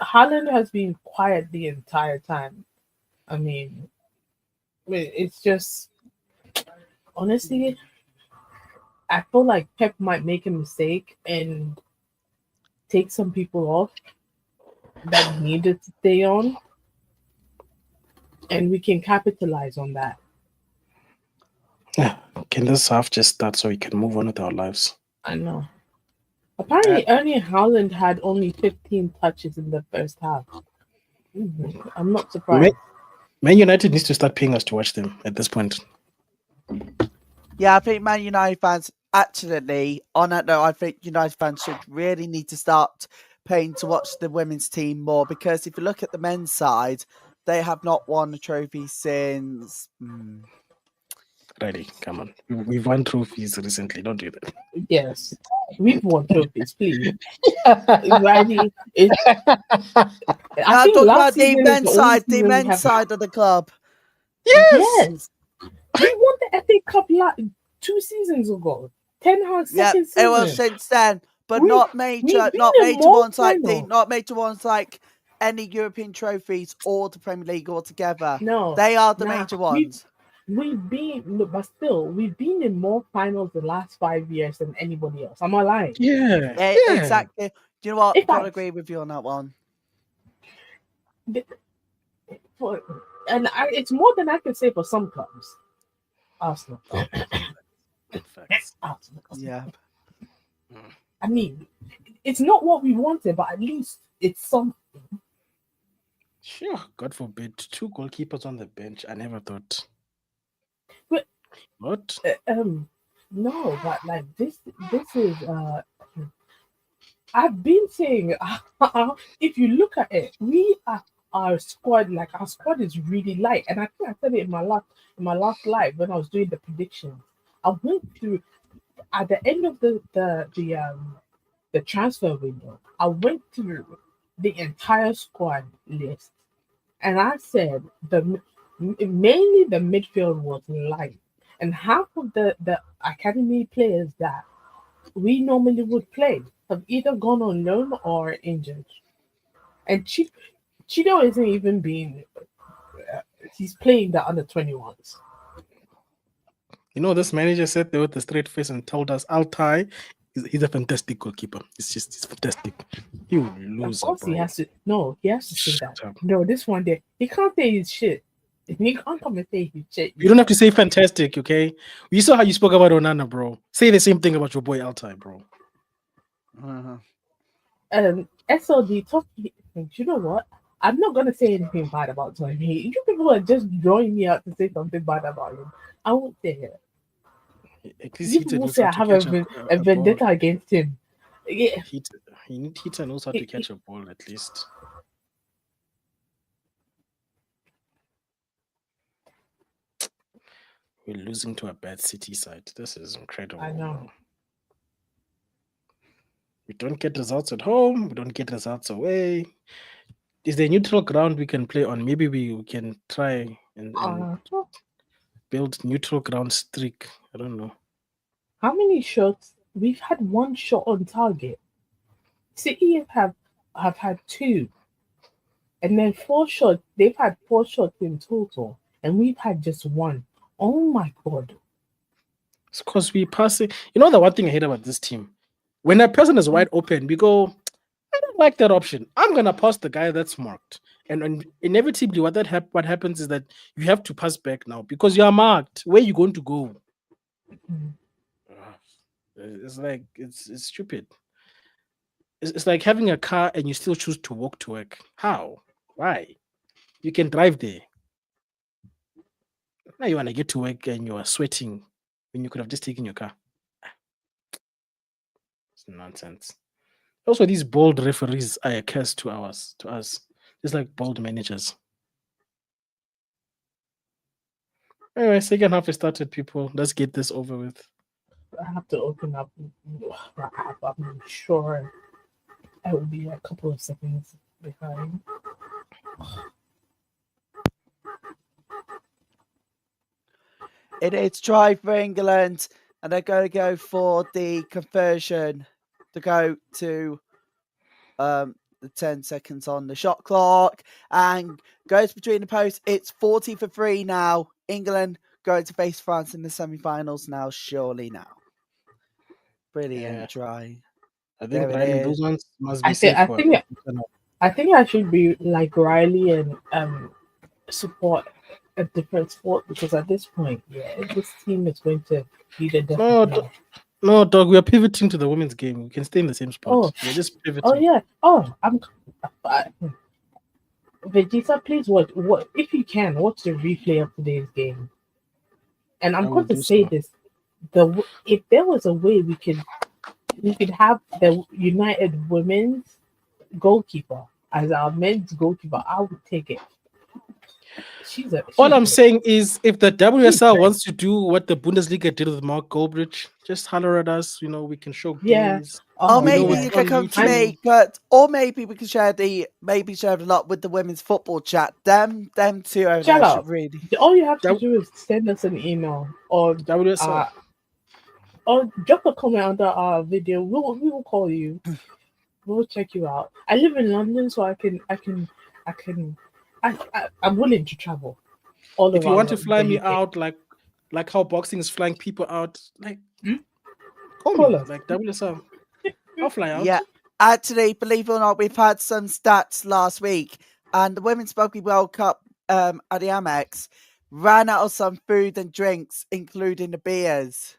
Haaland has been quiet the entire time. I mean, it's just honestly, I feel like Pep might make a mistake and take some people off that needed to stay on, and we can capitalize on that. Yeah. Can this half just start so we can move on with our lives? I know. Apparently, Ernie Haaland had only 15 touches in the first half. I'm not surprised. Man United needs to start paying us to watch them at this point. Yeah, I think Man United fans actually, on that note, I think United fans should really need to start paying to watch the women's team more, because if you look at the men's side, they have not won a trophy since. Ready, come on. We've won trophies recently. Don't do that. Yes, we've won trophies, please. Riley, I think talking last about the season is men's the only side, the season we men's have. side of the club. Yes, we won the FA Cup 2 seasons ago. Ten Hag Yeah, second it was season. since then, but We- not we've major, been not in major more ones like final. not major ones like any European trophies or the Premier League altogether. No, They are the nah, major ones. We've been, look, but still, we've been in more finals the last 5 years than anybody else. Am I lying? Yeah. Yeah, exactly. Do you know what? In I've got to fact- agree with you on that one. It's more than I can say for some clubs. Arsenal. Facts. Arsenal. Yeah. I mean, it's not what we wanted, but at least it's something. Sure. God forbid. 2 goalkeepers on the bench. I never thought. But- What? No, but like this is I've been saying if you look at it, our squad is really light, and I think I said it in my last live when I was doing the predictions. I went through at the end of the transfer window. I went through the entire squad list, and I said mainly the midfield was light, and half of the academy players that we normally would play have either gone on loan or injured. And Chido isn't even being. He's playing the under 21s. You know, this manager sat there with a straight face and told us Altai he's a fantastic goalkeeper. He's fantastic. You loser, Of course, bro. he has to. No, he has to say Shut that. up. No, this one there, he can't say his shit. He can't come and say his shit. You don't have to say fantastic, okay? You saw how you spoke about Onana, bro. Say the same thing about your boy Altai, bro. SLD talk. You know what? I'm not gonna say anything bad about him. You people are just drawing me out to say something bad about him. I won't say it. At least You Heater people knows say how I to have catch a ball. vendetta against him. Yeah, Heater knows how to catch a ball at least. We're losing to a bad City side. This is incredible. I know. Bro. We don't get results at home. We don't get results away. Is there a neutral ground we can play on? Maybe we can try and build neutral ground streak. I don't know. How many shots? We've had one shot on target. City have had 2, and then 4 shots. They've had 4 shots in total, and we've had just one. Oh my god. It's because we pass it. You know the one thing I hate about this team? When a person is wide open, we go, I don't like that option. I'm gonna pass the guy that's marked. And inevitably what happens is that you have to pass back now because you are marked. Where you going to go? Mm. Ugh. It's like it's stupid. It's like having a car and you still choose to walk to work. How? Why? You can drive there. Now you wanna get to work and you are sweating when you could have just taken your car. It's nonsense. Also, these bold referees are a curse to us. Just like bold managers. Anyway, second half is started, people. Let's get this over with. I have to open up my app. I'm sure I will be a couple of seconds behind. It is try for England, and they're going to go for the conversion to go to the 10 seconds on the shot clock and goes between the posts. It's 40 for 3 now. England going to face France in the semi-finals now, surely now. Brilliant Yeah. try. I There think it Riley, is. those ones must I be think safe I for think I think I should be like Riley and support a different sport because at this point, yeah, this team is going to be the death No, of me. no, dog. We are pivoting to the women's game. We can stay in the same Oh, spot. We're just oh pivoting. yeah. Oh, I, Vegeta. Please watch. What if you can watch the replay of today's game? And I I'm will going to do say so. this: if there was a way we could have the United women's goalkeeper as our men's goalkeeper, I would take it. All She's I'm great. saying is, if the She's WSL great. wants to do what the Bundesliga did with Mark Goldbridge, just holler at us. You know, we can show Yeah. gaze. Or Oh You know, maybe it's yeah. you can on come to I'm me, YouTube. or maybe we can share a lot with the women's football chat. Them two over shut there should up. really. All you have to W- do is send us an email WSL. uh or drop a comment under our video. We will call you. We'll check you out. I live in London, so I can I'm willing to travel all If you around want to fly the me UK. out, like how boxing is flying people out, like Hmm? call Call me, us. like WSL. I'll fly Yeah. out. Actually, believe it or not, we've had some stats last week, and the Women's Rugby World Cup at the Amex ran out of some food and drinks, including the beers.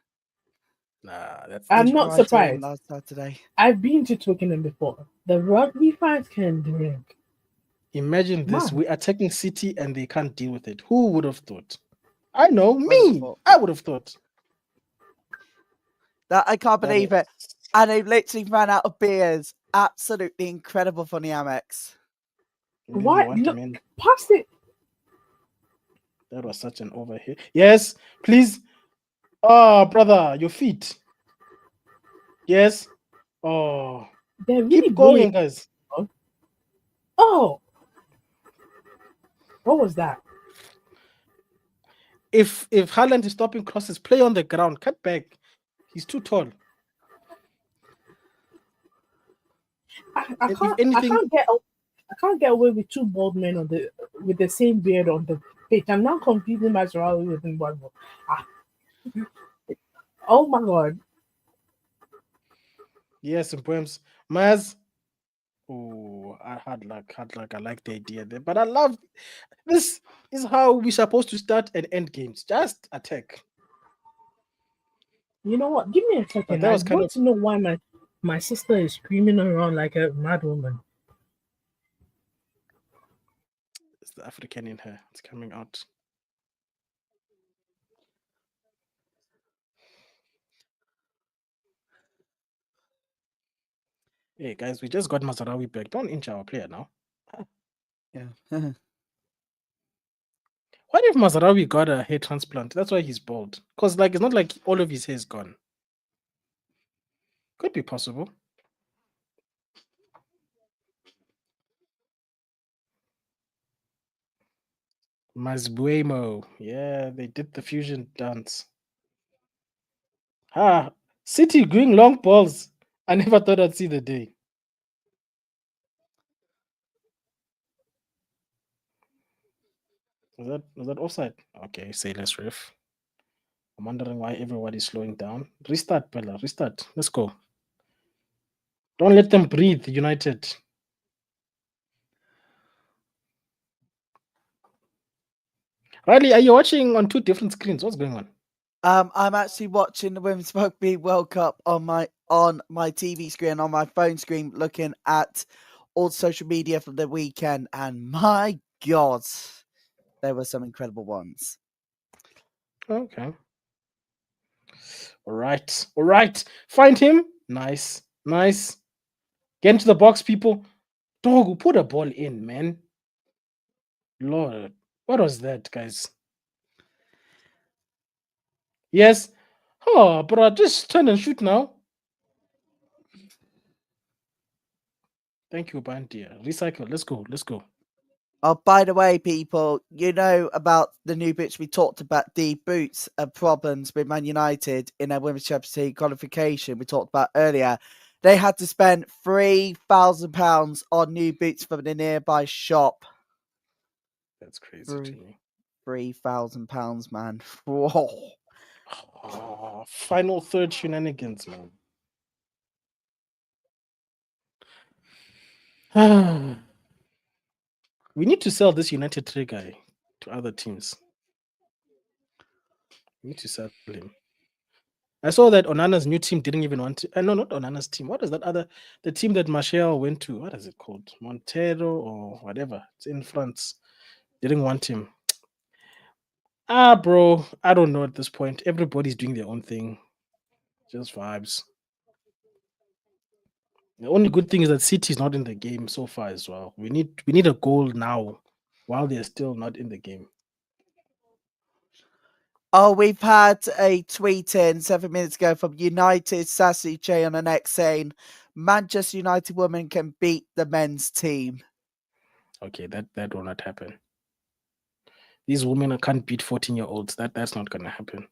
Nah, that's I'm Which not dangerous. arrived in surprised. last Saturday. I've been to Twickenham before. The rugby fans can drink. Imagine this: Man, we are attacking City and they can't deal with it. Who would have thought? I know me. Wonderful. I would have thought That I can't that. believe it. And they literally ran out of beers. Absolutely incredible from the Amex. And then they what? want him Look, in. pass it. That was such an overhit. Yes, please. Oh, brother, your feet. Yes. Oh, They're really keep bullying. going, guys. Oh, what was that? If Haaland is stopping crosses, play on the ground. Cut back. He's too tall. I And if can't. I anything, can't get. I can't get away with two bald men with the same beard on the pitch. I'm not confusing Mascherano with Mbano. Ah, oh my god! yes, in poems, Maz. Oh, I had luck. I like the idea there, but I love this. Is how we're supposed to start and end games. Just attack. You know what? Give me a But second. that I was kind want of to know why my sister is screaming around like a mad woman. it's the African in her. It's coming out. Hey guys, we just got Mazarawi back. Don't inch our player now. Yeah. What if Mazarawi got a hair transplant? That's why he's bald. Because like it's not like all of his hair is gone. Could be possible. Mazbuemo. Yeah, they did the fusion dance. Ah, City going long balls. I never thought I'd see the day. Was that offside? Okay, say less, ref. I'm wondering why everybody's slowing down. Restart, Bella. Restart. Let's go. Don't let them breathe, United. Riley, are you watching on two different screens? What's going on? I'm actually watching the Women's Rugby World Cup on my TV screen, on my phone screen, looking at all social media from the weekend, and my God, there were some incredible ones. Okay. All right. All right. Find him. Nice. Nice. Get into the box, people. Dog, put a ball in, man. Lord. What was that, guys? Yes. Oh, bro, just turn and shoot now. Thank you, Bandia. Recycle. Let's go. Let's go. Oh, by the way, people, you know about the new boots we talked about, the boots and problems with Man United in their Women's Champions League qualification we talked about earlier. They had to spend £3,000 on new boots from the nearby shop. That's crazy to me. £3,000, man. Whoa. Oh, final third shenanigans, man. We need to sell this United Trade guy to other teams. We need to sell him. I saw that Onana's new team didn't even want to. No, not Onana's team. What is that other? The team that Martial went to. What is it called? Montero or whatever. It's in France. Didn't want him. Bro. I don't know at this point. Everybody's doing their own thing. Just vibes. The only good thing is that City is not in the game so far as well. We need a goal now, while they're still not in the game. Oh, we've had a tweet in 7 minutes ago from United Sassy J on an X saying Manchester United women can beat the men's team. Okay, that will not happen. These women can't beat 14-year-olds. That's not gonna happen.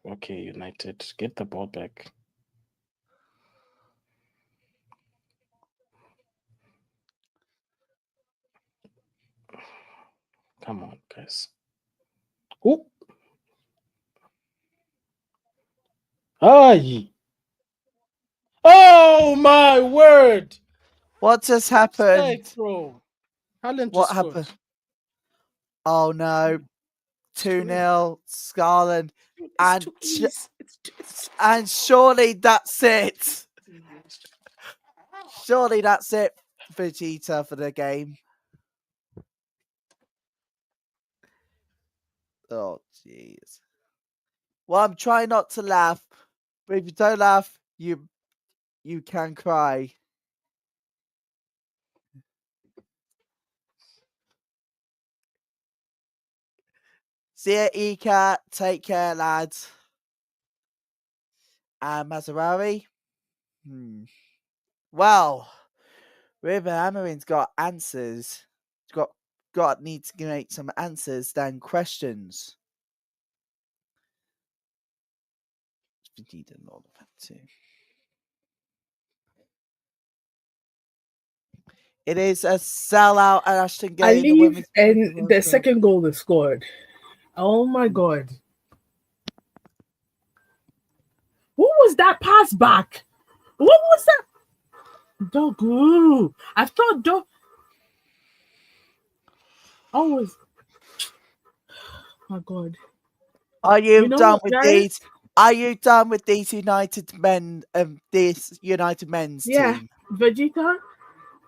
Okay, United, get the ball back. Come on, guys. Oh, aye. Oh my word! What just happened? Offside, bro. Haaland What just happened? scored. Oh no. 2-0, Scarland. It's too easy. And surely that's it. Surely that's it, Vegeta, for the game. Oh, jeez. Well, I'm trying not to laugh, but if you don't laugh, you can cry. See ya, Ika. Take care, lads. And Maserati. Well, River Amarin's got answers. Need to make some answers than questions. It is a sellout at Ashton I game. leave and the second goal is scored. Oh my God. What was that pass back? What was that? Dogu. I thought always. Oh my God. Are you know done what, with guys? these? Are you done with these United men? This United men's Yeah, team. Vegeta.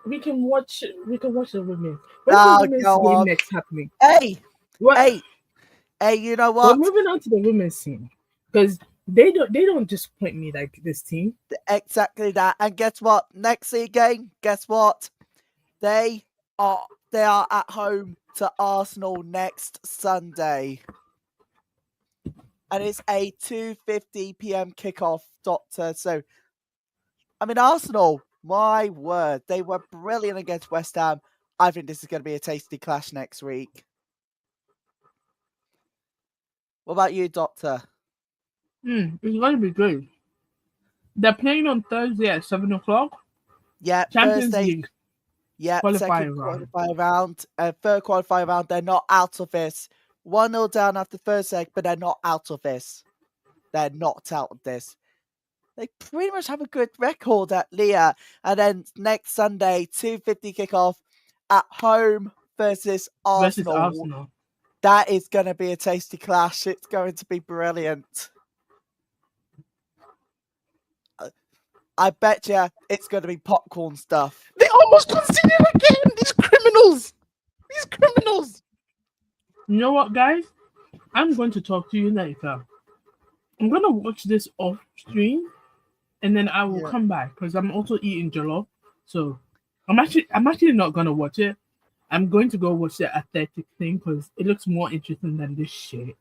We can watch the women. When's Oh, the women's go game on. next happening? Hey, What? hey! You know We're what? moving on to the women's team because they don't disappoint me like this team. Exactly that. And guess what? Next league game. Guess what? They are at home to Arsenal next Sunday. And it's a 2:50 p.m. kickoff, Doctor. So, I mean, Arsenal, my word, they were brilliant against West Ham. I think this is going to be a tasty clash next week. What about you, Doctor? It's gonna be good. They're playing on Thursday at 7 o'clock. Yeah, Champions Thursday. League Yeah, second qualifying round. qualifying round. Third qualifying round. They're not out of this. 1-0 down after first leg, but they're not out of this. They're not out of this. They pretty much have a good record at Leah. And then next Sunday, 2:50 kickoff at home versus Versus Arsenal. Arsenal. That is going to be a tasty clash. It's going to be brilliant. I bet you it's going to be popcorn stuff. They almost conceded again. These criminals. These criminals. You know what, guys? I'm going to talk to you later. I'm gonna watch this off stream, and then I will come back because I'm also eating jollof. So I'm actually not gonna watch it. I'm going to go watch the athletic thing because it looks more interesting than this shit.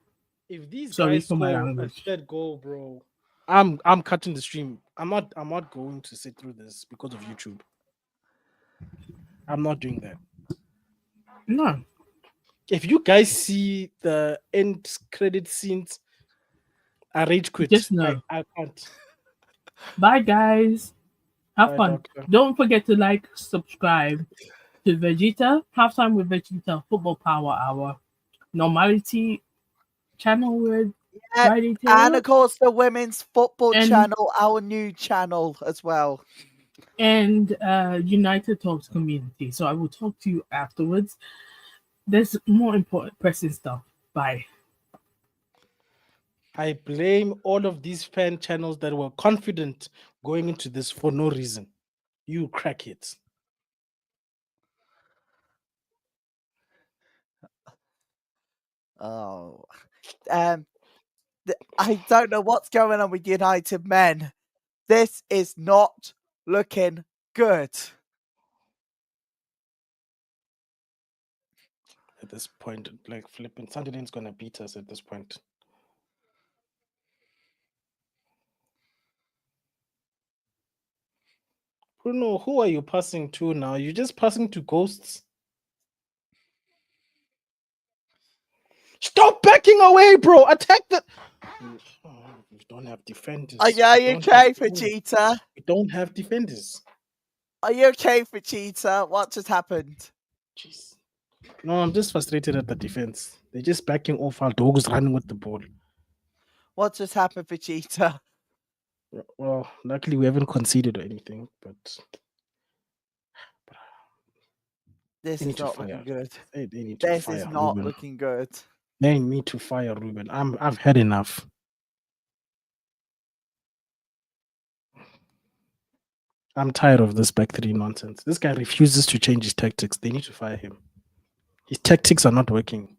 If these Sorry guys for my score a language. third goal, bro, I'm cutting the stream. I'm not going to sit through this because of YouTube. I'm not doing that. No. If you guys see the end credit scenes, I rage quit. Just know. I can't. Bye, guys. Have Bye, fun. doctor. Don't forget to like, subscribe to Vegeta, Halftime with Vegeta, Football Power Hour, Normality channel with Friday And Taylor, of course, the women's football And- channel, our new channel as well. and United Talks community. So I will talk to you afterwards. There's more important pressing stuff. Bye. I blame all of these fan channels that were confident going into this for no reason. You crackheads. Oh, I don't know what's going on with United men. This is not looking good. At this point, like flipping, Sunderland's gonna beat us at this point. Bruno, who are you passing to now? You're just passing to ghosts. Stop backing away, bro. Attack the. We don't have defenders. Are you okay, Vegeta? We don't have defenders. Are you okay, Vegeta? What just happened? Jeez. No, I'm just frustrated at the defense. They're just backing off our dogs running with the ball. What just happened, Vegeta? Well, luckily we haven't conceded or anything, but This they is need to not fire. looking good. They need to This fire is not Ruben. looking good. They need to fire Ruben. I've had enough. I'm tired of this back three nonsense. This guy refuses to change his tactics. They need to fire him. His tactics are not working.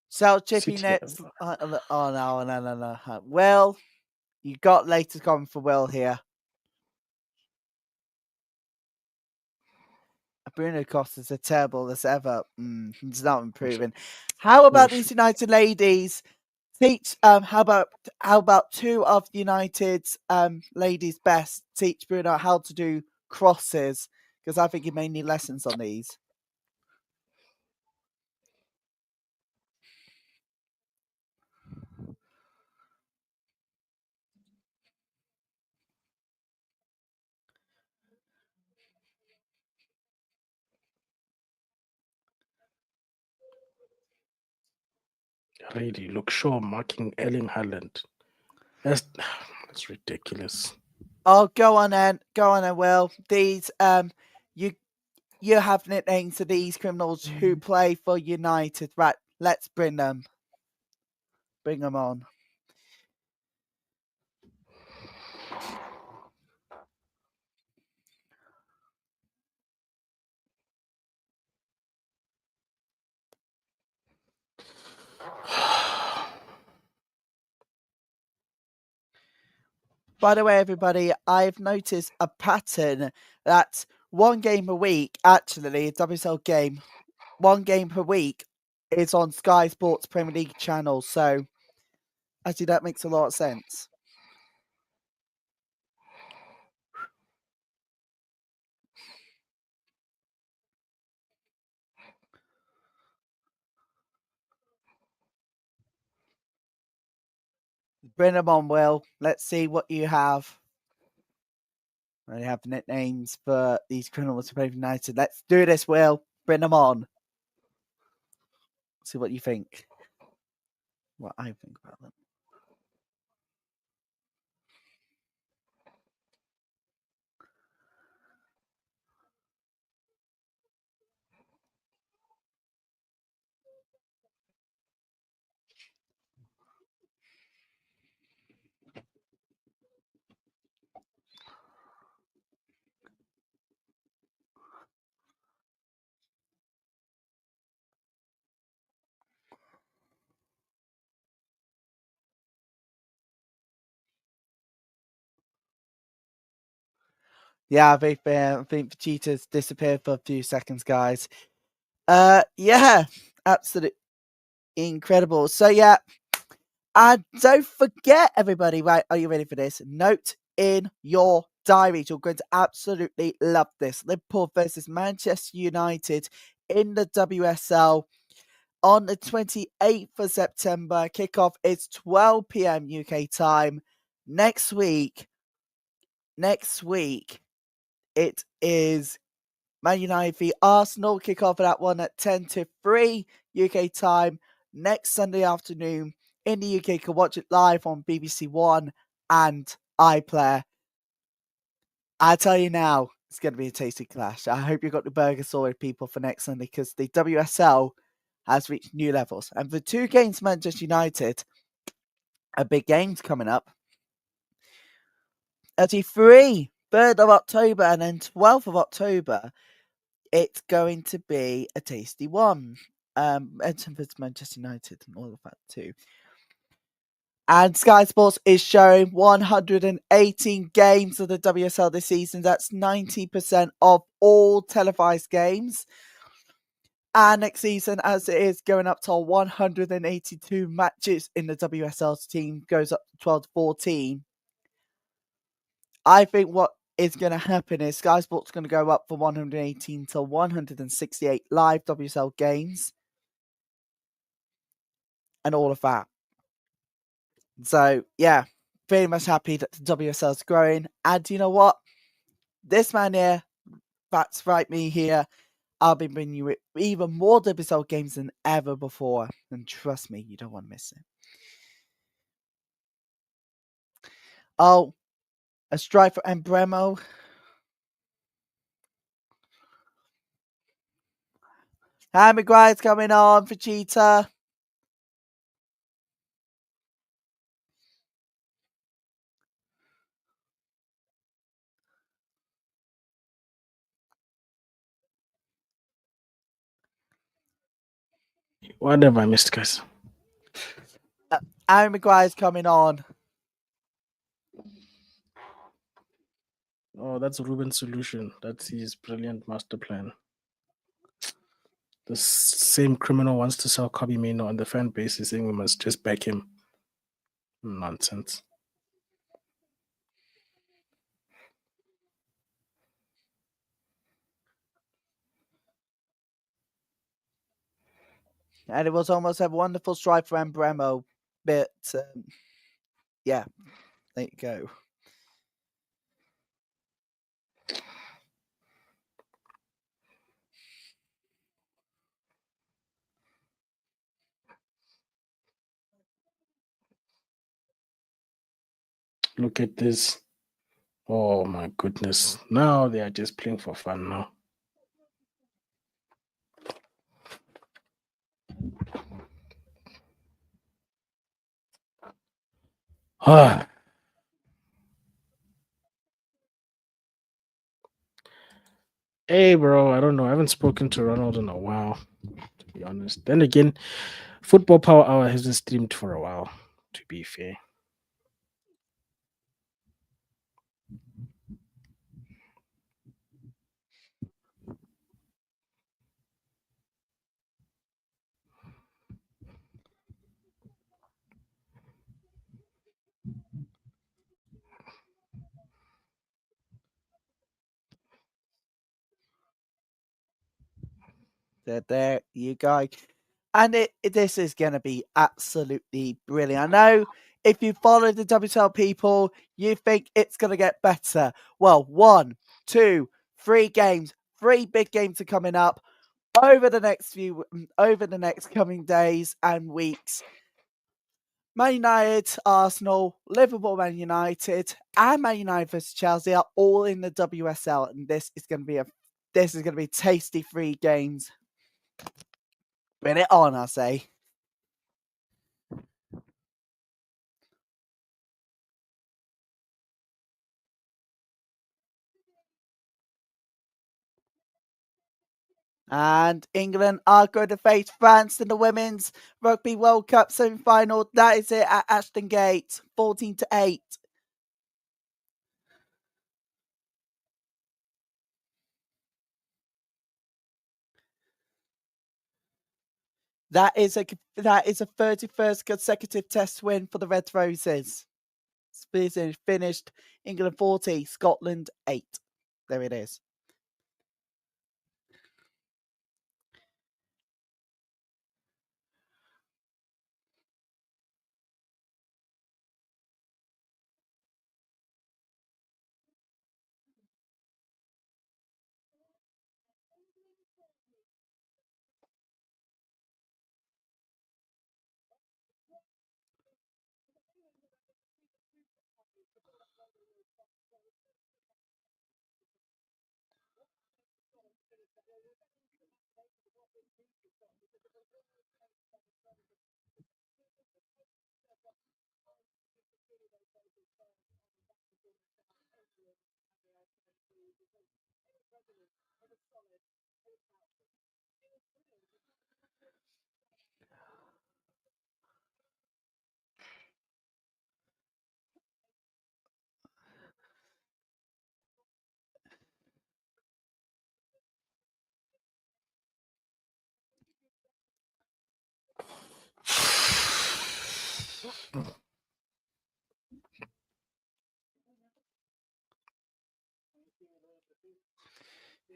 So Chippy City- next. Oh no. Will, you got later comment for Will here. Bruno Costa's as terrible as ever. He's not improving. How about these United ladies? Teach how about two of United's ladies' best teach Bruno how to do crosses, because I think he may need lessons on these. Really, look, Shaw marking Erling Haaland. That's ridiculous. Oh, go on then, Will. These you have nicknames to these criminals who play for United. Right, let's bring them. Bring them on. By the way, everybody, I've noticed a pattern that one game a week, actually, a WSL game, one game per week is on Sky Sports Premier League channel. So, actually, that makes a lot of sense. Bring them on, Will. Let's see what you have. I only have nicknames for these criminals from United. Let's do this, Will. Bring them on. See what you think. What I think about them. Yeah, I think Vegeta's disappeared for a few seconds, guys. Yeah, absolutely incredible. So yeah, and don't forget, everybody. Right, are you ready for this? Note in your diaries. You're going to absolutely love this. Liverpool versus Manchester United in the WSL on the 28th of September. Kickoff is 12 p.m. UK time. Next week, it is Man United v Arsenal. Kick off that one at 10 to 3 UK time next Sunday afternoon. In the UK, you can watch it live on BBC One and iPlayer. I tell you now, it's going to be a tasty clash. I hope you got the burger sorted, people, for next Sunday, because the WSL has reached new levels. And for 2 games, Manchester United, a big game's coming up. Actually, 3rd of October and then 12th of October. It's going to be a tasty one. Everton versus Manchester United and all of that too. And Sky Sports is showing 118 games of the WSL this season. That's 90% of all televised games. And next season, as it is going up to 182 matches in the WSL's team, goes up to 12 to 14. I think what is going to happen is Sky Sports going to go up from 118 to 168 live WSL games and all of that. So, yeah, very much happy that the WSL is growing. And you know what? This man here, that's right, me here, I'll be bringing you even more WSL games than ever before. And trust me, you don't want to miss it. Oh, a strike for Embremo. Harry Maguire's coming on for Cheetah. What have I missed, guys? Harry Maguire's coming on. Oh, that's Ruben's solution. That's his brilliant master plan. The same criminal wants to sell Kobe Mino, and the fan base is saying we must just back him. Nonsense. And it was almost a wonderful strike for Embremo. But, yeah, there you go. Look at this. Oh my goodness. Now they are just playing for fun now. Ah. Hey, bro, I don't know. I haven't spoken to Ronald in a while, to be honest. Then again, Football Power Hour hasn't streamed for a while, to be fair. There you go. And this is going to be absolutely brilliant. I know if you follow the WSL people, you think it's going to get better. Well, 1, 2, 3 games, 3 big games are coming up over the next coming days and weeks. Man United, Arsenal, Liverpool, Man United, and Man United vs Chelsea are all in the WSL, and this is going to be tasty 3 games. Bring it on, I say. And England are going to face France in the Women's Rugby World Cup semi-final. That is it at Ashton Gate, 14-8. That is a 31st consecutive Test win for the Red Roses. Finished England 40, Scotland 8. There it is.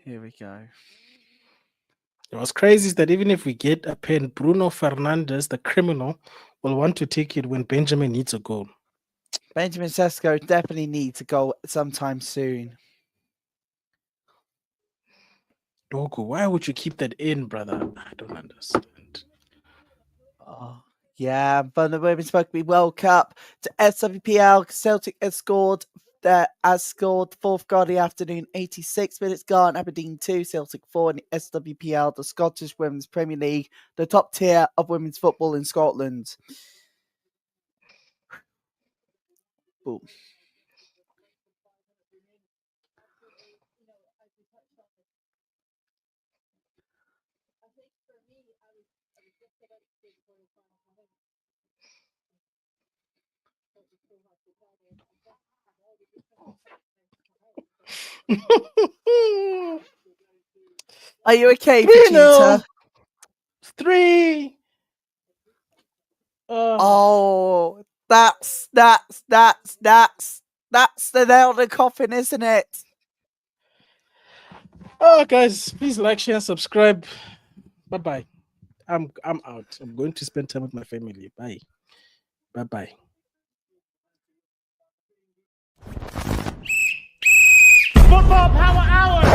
Here we go. What's crazy is that even if we get a pen, Bruno Fernandes, the criminal, will want to take it when Benjamin needs a goal. Benjamin Sesko definitely needs a goal sometime soon. Dogo, why would you keep that in, brother? I don't understand. Oh, yeah, from the Women's Rugby World Cup to SWPL, Celtic has scored fourth goal of the afternoon, 86 minutes gone. Aberdeen 2, Celtic 4 in the SWPL, the Scottish Women's Premier League, the top tier of women's football in Scotland. Boom. Are you okay, Vegeta? 3. Oh, that's the nail in the coffin, isn't it? Oh, guys, please like, share, subscribe. Bye-bye. I'm out. I'm going to spend time with my family. Bye. Bye-bye. Football Power Hour!